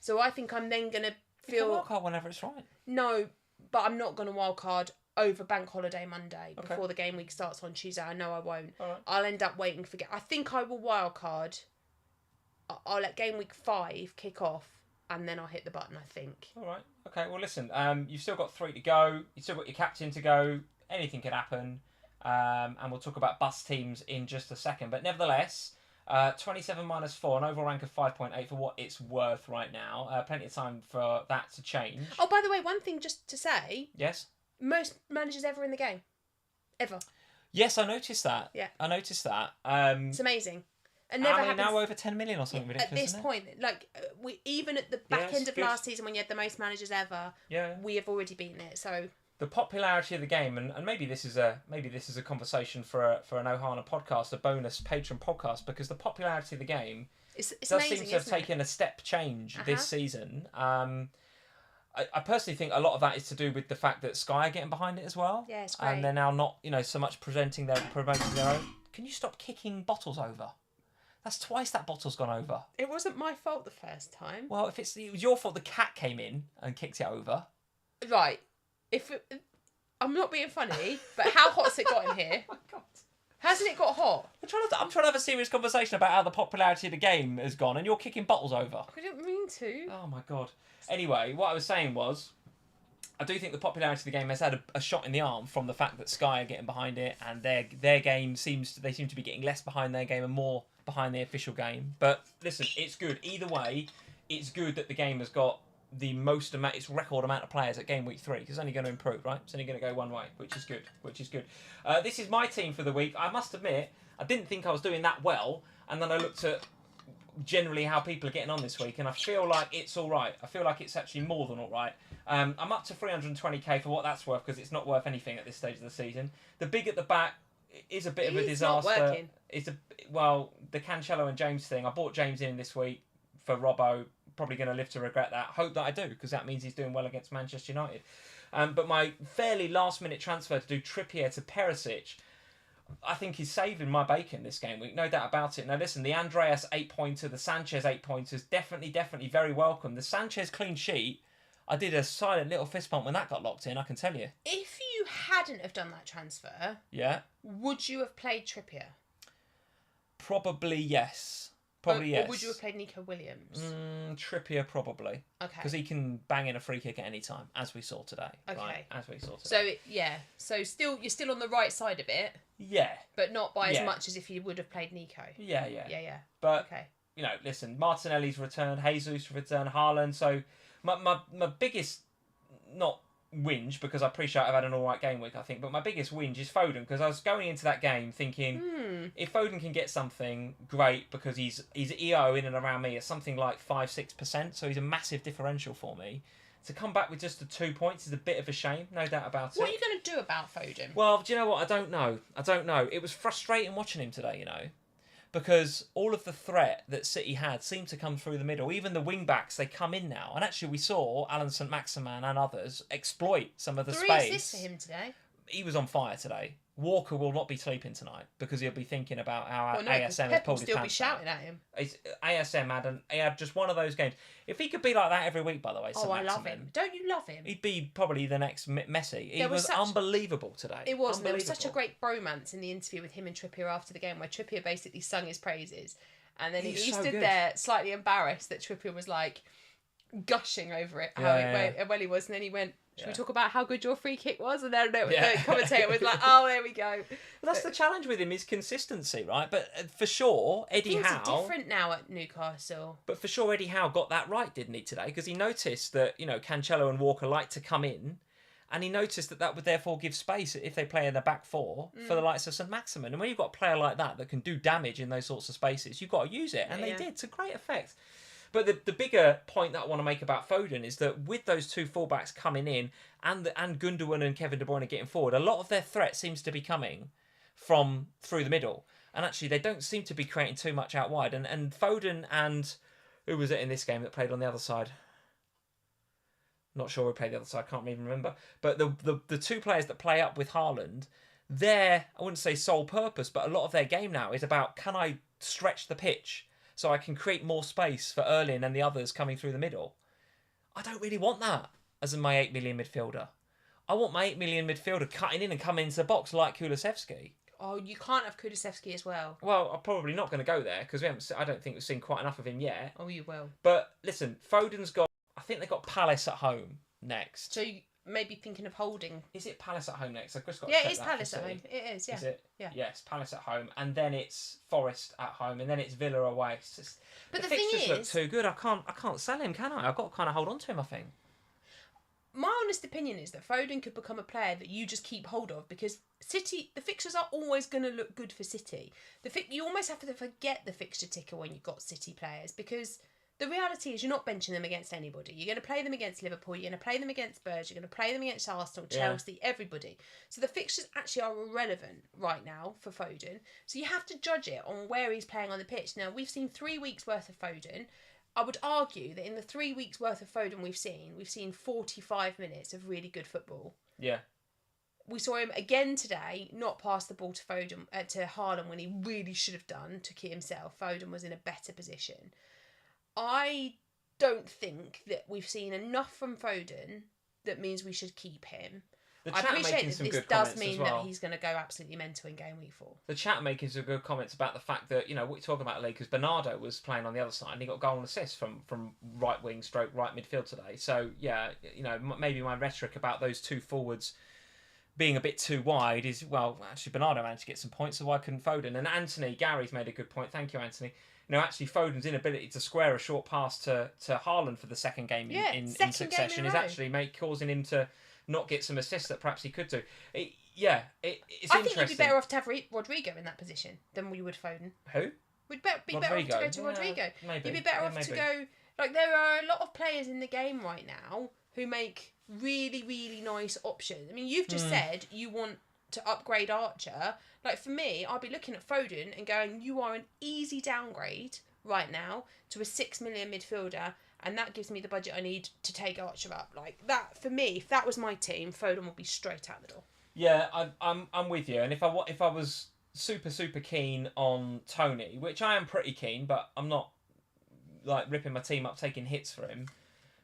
So I think I'm then going to feel... You can wildcard whenever it's right. No, but I'm not going to wildcard over Bank Holiday Monday before the game week starts on Tuesday. I know I won't. All right. I'll end up waiting for... I think I will wildcard. I'll let game week 5 kick off and then I'll hit the button, I think. All right. Okay, well, listen, you've still got 3 to go. You've still got your captain to go. Anything could happen. And we'll talk about bus teams in just a second. But nevertheless, 27 minus 4, an overall rank of 5.8 for what it's worth right now. Plenty of time for that to change. Oh, by the way, one thing just to say. Yes? Most managers ever in the game. Ever. Yes, I noticed that. Yeah. I noticed that. It's amazing. And never happens. Now over 10 million or something ridiculous, at this point. Like, we even at the back end of good. last season when you had the most managers ever, we have already beaten it. So... The popularity of the game, and maybe this is a conversation for an Ohana podcast, a bonus Patron podcast, because the popularity of the game it's does amazing, seem to have taken a step change this season. I personally think a lot of that is to do with the fact that Sky are getting behind it as well. Yeah, it's great. And they're now not, so much promoting their own. Can you stop kicking bottles over? That's twice that bottle's gone over. It wasn't my fault the first time. Well, it was your fault the cat came in and kicked it over. Right. I'm not being funny, but how hot's it got in here? Oh my God. Hasn't it got hot? I'm trying to have a serious conversation about how the popularity of the game has gone, and you're kicking bottles over. I didn't mean to. Oh my God. Anyway, what I was saying was, I do think the popularity of the game has had a shot in the arm from the fact that Sky are getting behind it, and their game seem to be getting less behind their game and more behind the official game. But listen, it's good either way. It's good that the game has got the most amount, its record amount of players at game week 3, because it's only going to improve, right? It's only going to go one way, which is good. This is my team for the week. I must admit, I didn't think I was doing that well, and then I looked at generally how people are getting on this week, and I feel like it's all right. I feel like it's actually more than all right. I'm up to 320k for what that's worth, because it's not worth anything at this stage of the season. The big at the back is a bit of a disaster. Not working. The Cancelo and James thing. I bought James in this week for Robbo. Probably going to live to regret that. Hope that I do, because that means he's doing well against Manchester United. But my fairly last-minute transfer to do Trippier to Perisic, I think is saving my bacon this game week. No doubt about it. Now listen, the Andreas 8-pointer, the Sanchez 8-pointers, definitely very welcome. The Sanchez clean sheet, I did a silent little fist pump when that got locked in, I can tell you. If you hadn't have done that transfer, would you have played Trippier? Probably yes. Or would you have played Nico Williams? Trippier probably. Okay. Because he can bang in a free kick at any time, as we saw today. Okay. Right? As we saw today. So you're still on the right side of it. Yeah. But not by as much as if you would have played Nico. Yeah. But okay. Listen, Martinelli's returned, Jesus returned, Haaland. So my biggest, not whinge, because I appreciate I've had an alright game week, I think, but my biggest whinge is Foden, because I was going into that game thinking if Foden can get something, great, because he's EO in and around me at something like 5-6%, so he's a massive differential for me. To come back with just the 2 points is a bit of a shame, no doubt about it. What are you going to do about Foden? Well, do you know what? I don't know. It was frustrating watching him today, because all of the threat that City had seemed to come through the middle. Even the wing backs, they come in now, and actually we saw Alan St Maximin and others exploit some of the 3 space. assists for him today. He was on fire today. Walker will not be sleeping tonight because he'll be thinking about how Well, no, ASM has Pep will pulled his still be pants shouting down. at him. ASM had just one of those games. If he could be like that every week, by the way, St. I love Maximin, him. Don't you love him? he'd be probably the next Messi. He was such- unbelievable today. It was. And there was such a great bromance in the interview with him and Trippier after the game, where Trippier basically sung his praises, and then he so stood good. there slightly embarrassed that Trippier was like gushing over it, well he was, and then he went, should we talk about how good your free kick was? And then the commentator was like, oh, there we go. Well, that's the challenge with him, is consistency, right? But for sure, Eddie Things Howe... are different now at Newcastle. But for sure, Eddie Howe got that right, didn't he, today? Because he noticed that, Cancelo and Walker like to come in, and he noticed that would therefore give space if they play in the back four for the likes of St. Maximin. And when you've got a player like that can do damage in those sorts of spaces, you've got to use it. And they did, to great effect. But the bigger point that I want to make about Foden is that with those two fullbacks coming in and Gundogan and Kevin De Bruyne getting forward, a lot of their threat seems to be coming from through the middle. And actually, they don't seem to be creating too much out wide. And Foden and... Who was it in this game that played on the other side? Not sure who played the other side. Can't even remember. But the two players that play up with Haaland, their, I wouldn't say sole purpose, but a lot of their game now is about, can I stretch the pitch so I can create more space for Erling and the others coming through the middle? I don't really want that as my 8 million midfielder. I want my 8 million midfielder cutting in and coming into the box like Kulusevski. Oh, you can't have Kulusevski as well. Well, I'm probably not going to go there because I don't think we've seen quite enough of him yet. Oh, you will. But listen, Foden's got... I think they've got Palace at home next. So you may be thinking of holding. Is it Palace at home next? I've just got to Yeah, check it's that Palace for at City. home. It is, yeah. Is it? Yeah. Yes, Palace at home, and then it's Forest at home, and then it's Villa away. It's just, But the fixtures thing look is, too good. I can't sell him, can I? I've got to kind of hold on to him, I think. my honest opinion is that Foden could become a player that you just keep hold of, because City, the fixtures are always going to look good for City. You almost have to forget the fixture ticker when you've got City players, because the reality is you're not benching them against anybody. You're going to play them against Liverpool, you're going to play them against Spurs, you're going to play them against Arsenal, Chelsea, everybody. So the fixtures actually are irrelevant right now for Foden. So you have to judge it on where he's playing on the pitch. Now, we've seen 3 weeks worth of Foden. I would argue that in the 3 weeks worth of Foden we've seen 45 minutes of really good football. Yeah. We saw him again today not pass the ball to Foden, to Haaland when he really should have done, took it himself. Foden was in a better position. I don't think that we've seen enough from Foden that means we should keep him. I appreciate that this does mean that he's going to go absolutely mental in game week 4. The chat making some good comments about the fact that, what you're talking about, Lee, because Bernardo was playing on the other side and he got goal and assist from right wing stroke right midfield today. So, yeah, maybe my rhetoric about those two forwards being a bit too wide is, well, actually Bernardo managed to get some points, so why couldn't Foden? And Gary's made a good point. Thank you, Anthony. Actually, Foden's inability to square a short pass to Haaland for the second game in succession is actually causing him to not get some assists that perhaps he could do. It's interesting. I think you'd be better off to have Rodrigo in that position than we would Foden. Who? We'd be better off to go to Rodrigo. Maybe. You'd be better off to go... Like, there are a lot of players in the game right now who make really, really nice options. I mean, you've just said you want to upgrade Archer. Like, for me, I'd be looking at Foden and going, you are an easy downgrade right now to a 6 million midfielder, and that gives me the budget I need to take Archer up. Like, that, for me, if that was my team, Foden would be straight out the door. Yeah, I'm with you. And if I was super keen on Toney, which I am pretty keen, but I'm not like ripping my team up, taking hits for him,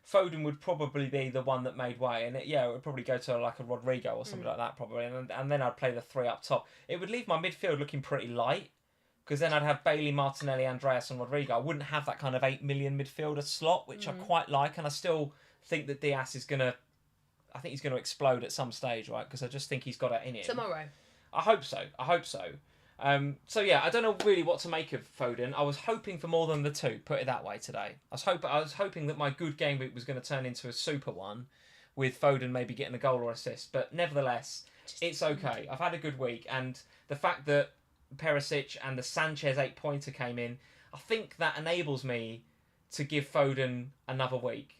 Foden would probably be the one that made way, and it would probably go to like a Rodrigo or something like that probably, and then I'd play the 3 up top. It would leave my midfield looking pretty light, because then I'd have Bailey, Martinelli, Andreas and Rodrigo. I wouldn't have that kind of 8 million midfielder slot, which I quite like, and I still think that Diaz is going to... I think he's going to explode at some stage, right? Because I just think he's got it in him. Tomorrow. I hope so. So yeah, I don't know really what to make of Foden. I was hoping for more than the 2, put it that way today. I was hoping that my good game week was going to turn into a super one, with Foden maybe getting a goal or assist. But nevertheless, it's okay. I've had a good week, and the fact that Perisic and the Sanchez 8-pointer came in, I think that enables me to give Foden another week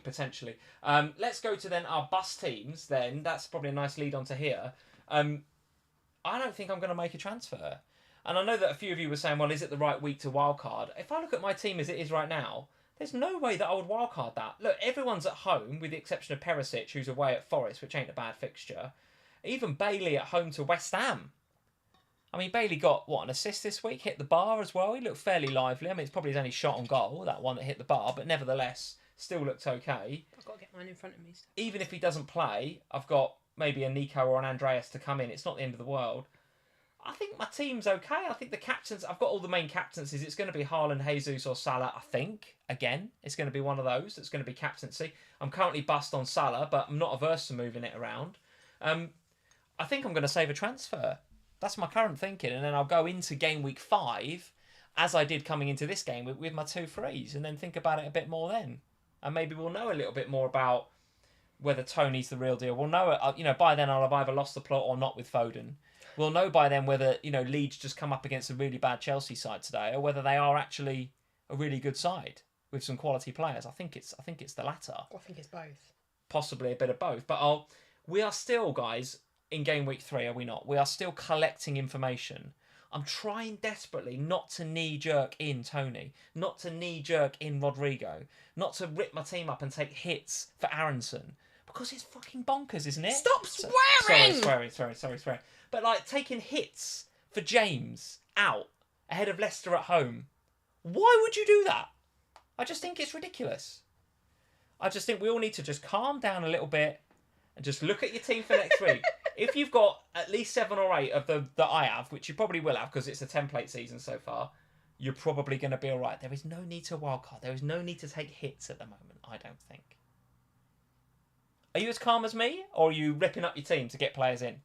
potentially. Let's go to then our bus teams then. That's probably a nice lead on to here. I don't think I'm going to make a transfer. And I know that a few of you were saying, well, is it the right week to wildcard? If I look at my team as it is right now, there's no way that I would wildcard that. Look, everyone's at home, with the exception of Perisic, who's away at Forest, which ain't a bad fixture. Even Bailey at home to West Ham. I mean, Bailey got, an assist this week? Hit the bar as well. He looked fairly lively. I mean, it's probably his only shot on goal, that one that hit the bar, but nevertheless, still looked okay. I've got to get mine in front of me. Even if he doesn't play, I've got maybe a Nico or an Andreas to come in. It's not the end of the world. I think my team's okay. I think the captains, I've got all the main captaincies. It's going to be Haaland, Jesus or Salah, I think. Again, it's going to be one of those. It's going to be captaincy. I'm currently bust on Salah, but I'm not averse to moving it around. I think I'm going to save a transfer. That's my current thinking. And then I'll go into game week 5, as I did coming into this game, with my 2 frees, and then think about it a bit more then. And maybe we'll know a little bit more about whether Toney's the real deal. We'll know, by then I'll have either lost the plot or not with Foden. We'll know by then whether, Leeds just come up against a really bad Chelsea side today, or whether they are actually a really good side with some quality players. I think it's the latter. I think it's both. Possibly a bit of both. But we are still, guys, in game week 3, are we not? We are still collecting information. I'm trying desperately not to knee-jerk in Toney, not to knee-jerk in Rodrigo, not to rip my team up and take hits for Aronson, because it's fucking bonkers, isn't it? Stop swearing! Sorry. But, taking hits for James out ahead of Leicester at home, why would you do that? I just think it's ridiculous. I just think we all need to just calm down a little bit and just look at your team for next week. If you've got at least 7 or 8 of that I have, which you probably will have because it's a template season so far, you're probably going to be all right. There is no need to wildcard. There is no need to take hits at the moment, I don't think. Are you as calm as me, or are you ripping up your team to get players in?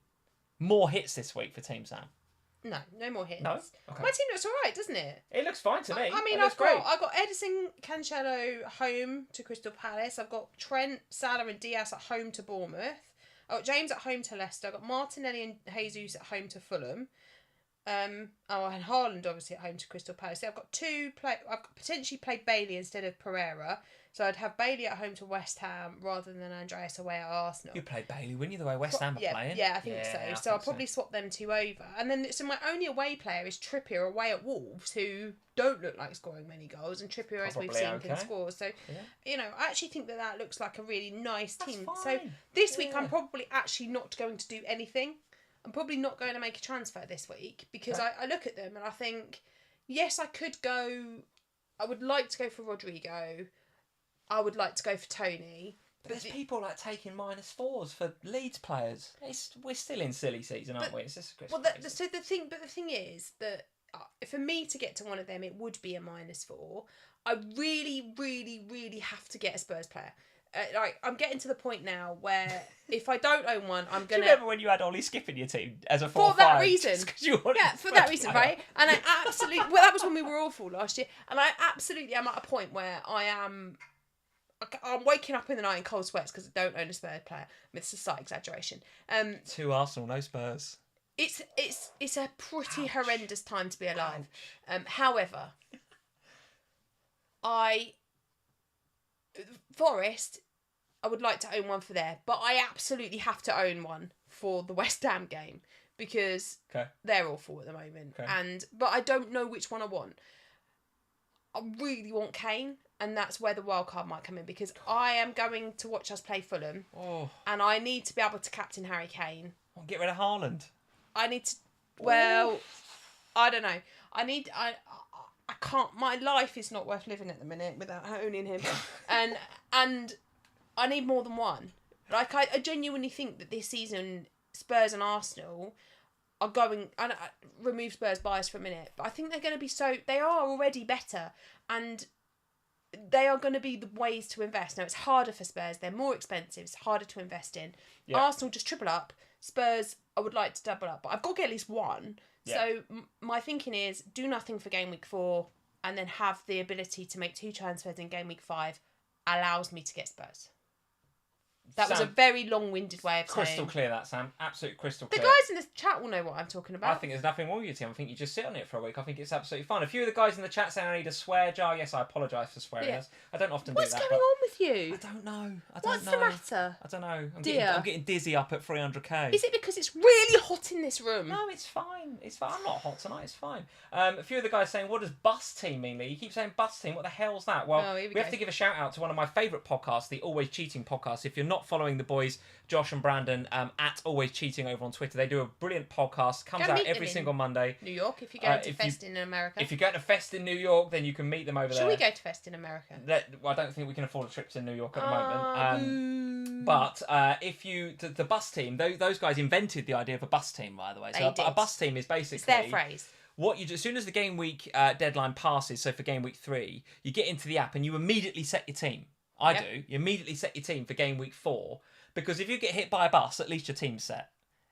More hits this week for Team Sam. No more hits. No? Okay. My team looks all right, doesn't it? It looks fine to me. I mean, I've got Edison Cancelo home to Crystal Palace. I've got Trent, Salah and Diaz at home to Bournemouth. I've got James at home to Leicester. I've got Martinelli and Jesus at home to Fulham. And Haaland obviously at home to Crystal Palace. So I've got I've potentially played Bailey instead of Pereira. So I'd have Bailey at home to West Ham rather than Andreas away at Arsenal. You played Bailey, wouldn't you, the way West Ham are playing? Yeah, I think so. So I'll probably swap them 2 over. And then, so my only away player is Trippier away at Wolves, who don't look like scoring many goals. And Trippier, as we've seen, can score. So, I actually think that looks like a really nice team. So this week, I'm probably actually not going to do anything. I'm probably not going to make a transfer this week because I look at them and I think, yes, I would like to go for Rodrigo. I would like to go for Toney. But there's people taking -4s for Leeds players. We're still in silly season, aren't we? It's just the thing is that for me to get to one of them, it would be a -4. I really, really, really have to get a Spurs player. I'm getting to the point now where if I don't own one, I'm gonna. Do you remember when you had Ollie Skip in your team as a 4-5? For that reason. For that reason, player. right? And I absolutely. Well, that was when we were awful last year, and I absolutely am at a point where I'm waking up in the night in cold sweats because I don't own a Spurs player. I mean, it's a slight exaggeration. 2 Arsenal, no Spurs. It's a pretty horrendous time to be alive. However, Forest, I would like to own one for there, but I absolutely have to own one for the West Ham game because they're awful at the moment. But I don't know which one I want. I really want Kane, and that's where the wild card might come in because I am going to watch us play Fulham, and I need to be able to captain Harry Kane. Well, get rid of Haaland. I need to. Well, I don't know. I can't. My life is not worth living at the minute without owning him, and I need more than one. I genuinely think that this season Spurs and Arsenal are going. And remove Spurs bias for a minute, but I think they're going to be They are already better, and they are going to be the ways to invest. Now it's harder for Spurs. They're more expensive. It's harder to invest in. Yeah. Arsenal just triple up. Spurs, I would like to double up, but I've got to get at least one. Yeah. So my thinking is do nothing for game week 4 and then have the ability to make 2 transfers in game week 5 allows me to get Spurs. That was a Sam, very long-winded way of crystal saying. clear that, Sam. Absolute crystal The clear. guys in the chat will know what I'm talking about. I think there's nothing wrong with your team. I think you just sit on it for a week. I think it's absolutely fine. A few of the guys in the chat saying I need a swear jar. Yes, I apologise for swearing. Yeah. I don't often What's do that. going on with you? I don't know. What's the matter? I don't know. Dear. I'm getting dizzy up at 300k. Is it because it's really hot in this room? No, it's fine. It's fine. I'm not hot tonight. It's fine. A few of the guys saying, what does bus team mean, Lee? You keep saying bus team. What the hell's that? Well, we have to give a shout out to one of my favourite podcasts, the Always Cheating podcast. If you're not following the boys, Josh and Brandon, at Always Cheating over on Twitter, they do a brilliant podcast. Comes out every single Monday. New York, if you're going to Fest in America. If you're going to Fest in New York, then you can meet them over there. Shall we go to Fest in America? I don't think we can afford a trip to New York at the moment. But if you... The bus team, those guys invented the idea of a bus team, by the way. So a bus team is basically... It's their phrase. What you do, as soon as the game week deadline passes, so for game week 3, you get into the app and you immediately set your team. I do. You immediately set your team for game week 4, because if you get hit by a bus, at least your team's set.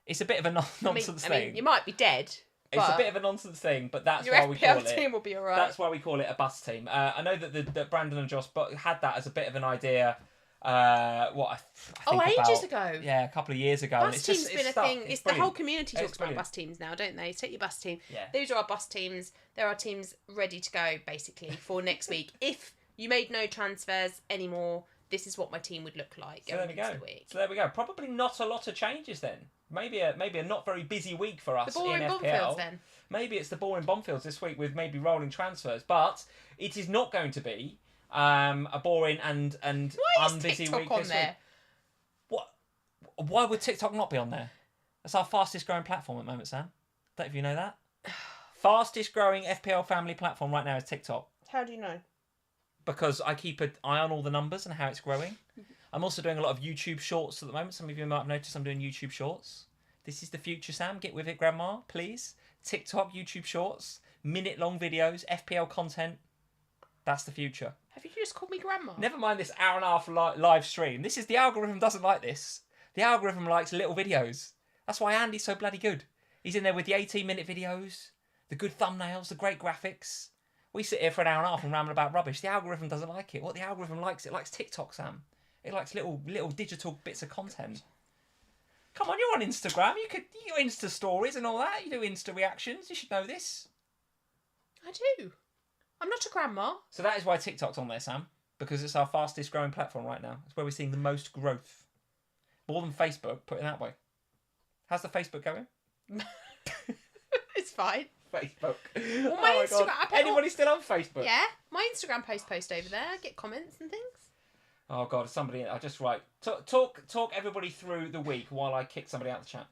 It's a bit of a nonsense thing. I mean, you might be dead. It's a bit of a nonsense thing, but that's why we call it. Your FPL team will be alright. That's why we call it a bus team. I know that Brandon and Josh had that as a bit of an idea. I think ages ago. Yeah, a couple of years ago. Bus team's been a thing. It's the whole community talks about bus teams now, don't they? Take your bus team. Yeah. These are our bus teams. There are teams ready to go, basically, for next week. If you made no transfers anymore, this is what my team would look like going into the week. So there we go. Probably not a lot of changes then. Maybe a not very busy week for us in FPL. Bonfields, then. Maybe it's the boring Bonfields this week with maybe rolling transfers, but it is not going to be a boring and unbusy week this week. What? Why would TikTok not be on there? That's our fastest growing platform at the moment, Sam. Don't know if you know that. Fastest growing FPL family platform right now is TikTok. How do you know? Because I keep an eye on all the numbers and how it's growing. I'm also doing a lot of YouTube shorts at the moment. Some of you might have noticed I'm doing YouTube shorts. This is the future, Sam. Get with it, Grandma, please. TikTok, YouTube shorts, minute-long videos, FPL content. That's the future. Have you just called me Grandma? Never mind this hour and a half live stream. This is the algorithm doesn't like this. The algorithm likes little videos. That's why Andy's so bloody good. He's in there with the 18-minute videos, the good thumbnails, the great graphics. We sit here for an hour and a half and ramble about rubbish. The algorithm doesn't like it. What the algorithm likes, it likes TikTok, Sam. It likes little digital bits of content. Come on, you're on Instagram. You do Insta stories and all that. You do Insta reactions. You should know this. I do. I'm not a grandma. So that is why TikTok's on there, Sam. Because it's our fastest growing platform right now. It's where we're seeing the most growth. More than Facebook, put it that way. How's the Facebook going? It's fine. Facebook. Well, my Instagram. Anybody still on Facebook? Yeah, my Instagram post over there. I get comments and things. Oh God, somebody! I just write talk everybody through the week while I kick somebody out of the chat.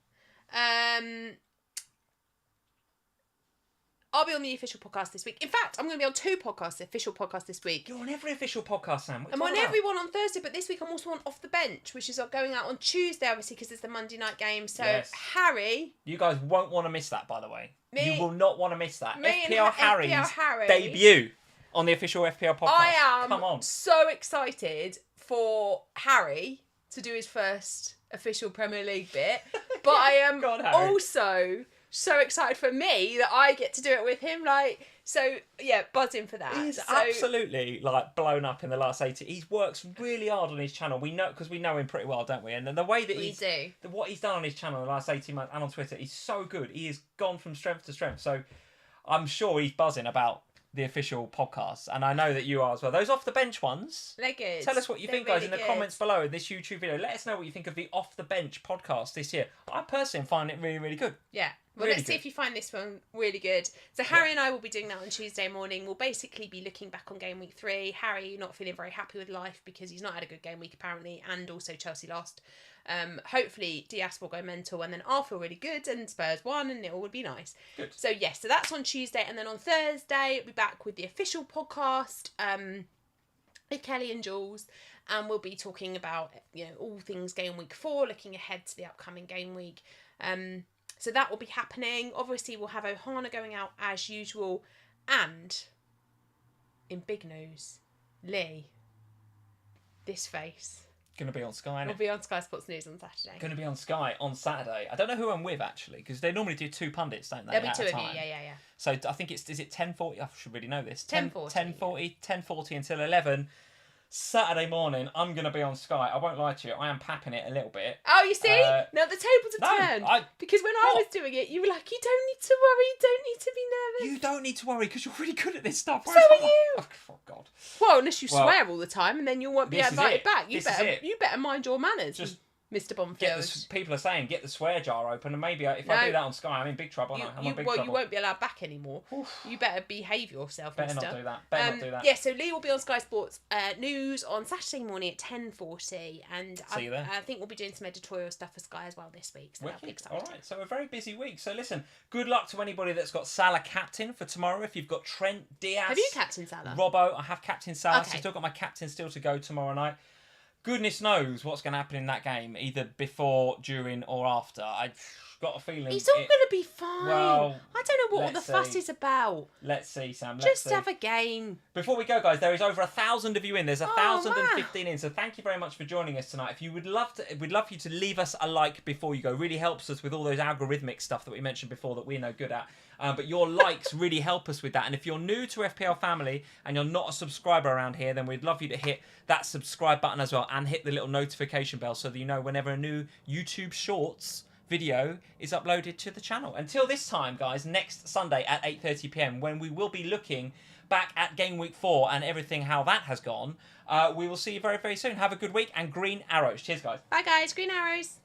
I'll be on the official podcast this week. In fact, I'm going to be on 2 podcasts, the official podcast this week. You're on every official podcast, Sam. I'm on every one on Thursday, but this week I'm also on Off the Bench, which is going out on Tuesday, obviously, because it's the Monday night game. So, yes. Harry... You guys won't want to miss that, by the way. You will not want to miss that. FPL Harry's debut on the official FPL podcast. I am Come on. So excited for Harry to do his first official Premier League bit, but I am also... so excited for me that I get to do it with him, buzzing for that. He's absolutely blown up in the last 18. He works really hard on his channel. We know because we know him pretty well, don't we? And the way that what he's done on his channel in the last 18 months and on Twitter, he's so good. He has gone from strength to strength. So I'm sure he's buzzing about the official podcast, and I know that you are as well. Those off the bench ones, they're good. Tell us what you think, guys, in the comments below in this YouTube video. Let us know what you think of the off the bench podcast this year. I personally find it really, really good. Yeah. Well, let's see if you find this one really good. So Harry and I will be doing that on Tuesday morning. We'll basically be looking back on game week 3. Harry not feeling very happy with life because he's not had a good game week apparently, and also Chelsea lost. Hopefully Diaz will go mental, and then I'll feel really good, and Spurs won, and it all would be nice. Good. So yes, so that's on Tuesday, and then on Thursday we'll be back with the official podcast with Kelly and Jules, and we'll be talking about all things game week 4, looking ahead to the upcoming game week. So that will be happening. Obviously, we'll have Ohana going out as usual. And, in big news, Lee, this face. Going to be on Sky, Will be on Sky Sports News on Saturday. Going to be on Sky on Saturday. I don't know who I'm with, actually, because they normally do 2 pundits, don't they? There'll be 2 of you, yeah. So I think is it 10:40? I should really know this. 10:40. 10:40 until 11. Saturday morning, I'm going to be on Sky. I won't lie to you. I am papping it a little bit. Oh, you see? Now the tables have turned. Because when I was doing it, you were like, you don't need to worry. You don't need to be nervous. You don't need to worry because you're really good at this stuff. So are you. Oh, God. Well, unless you swear all the time and then you won't be invited back. You better mind your manners. Just Mr. Bonfield. people are saying get the swear jar open, and maybe if I do that on Sky, I'm in big trouble. I'm in big trouble. You won't be allowed back anymore. Oof. You better behave yourself, Better mister. not do that. Better not do that. Yeah, so Lee will be on Sky Sports News on Saturday morning at 10:40, and See you there. I think we'll be doing some editorial stuff for Sky as well this week. So that'll be exciting. All right, so a very busy week. So listen, good luck to anybody that's got Salah captain for tomorrow. If you've got Trent, Diaz, have you captained Salah? Robbo, I have captain Salah. Okay. So still got my captain still to go tomorrow night. Goodness knows what's going to happen in that game, either before, during, or after. I've got a feeling it's all going to be fine. Well, I don't know what all the fuss is about. Let's see, Sam. Just have a game. Before we go, guys, there is over 1,000 of you in. There's 1,015 in. So thank you very much for joining us tonight. If you we'd love for you to leave us a like before you go. Really helps us with all those algorithmic stuff that we mentioned before that we're no good at. But your likes really help us with that. And if you're new to FPL Family and you're not a subscriber around here, then we'd love you to hit that subscribe button as well and hit the little notification bell so that you know whenever a new YouTube Shorts video is uploaded to the channel. Until this time, guys, next Sunday at 8:30 p.m, when we will be looking back at game week 4 and everything, how that has gone, we will see you very, very soon. Have a good week and green arrows. Cheers, guys. Bye, guys. Green arrows.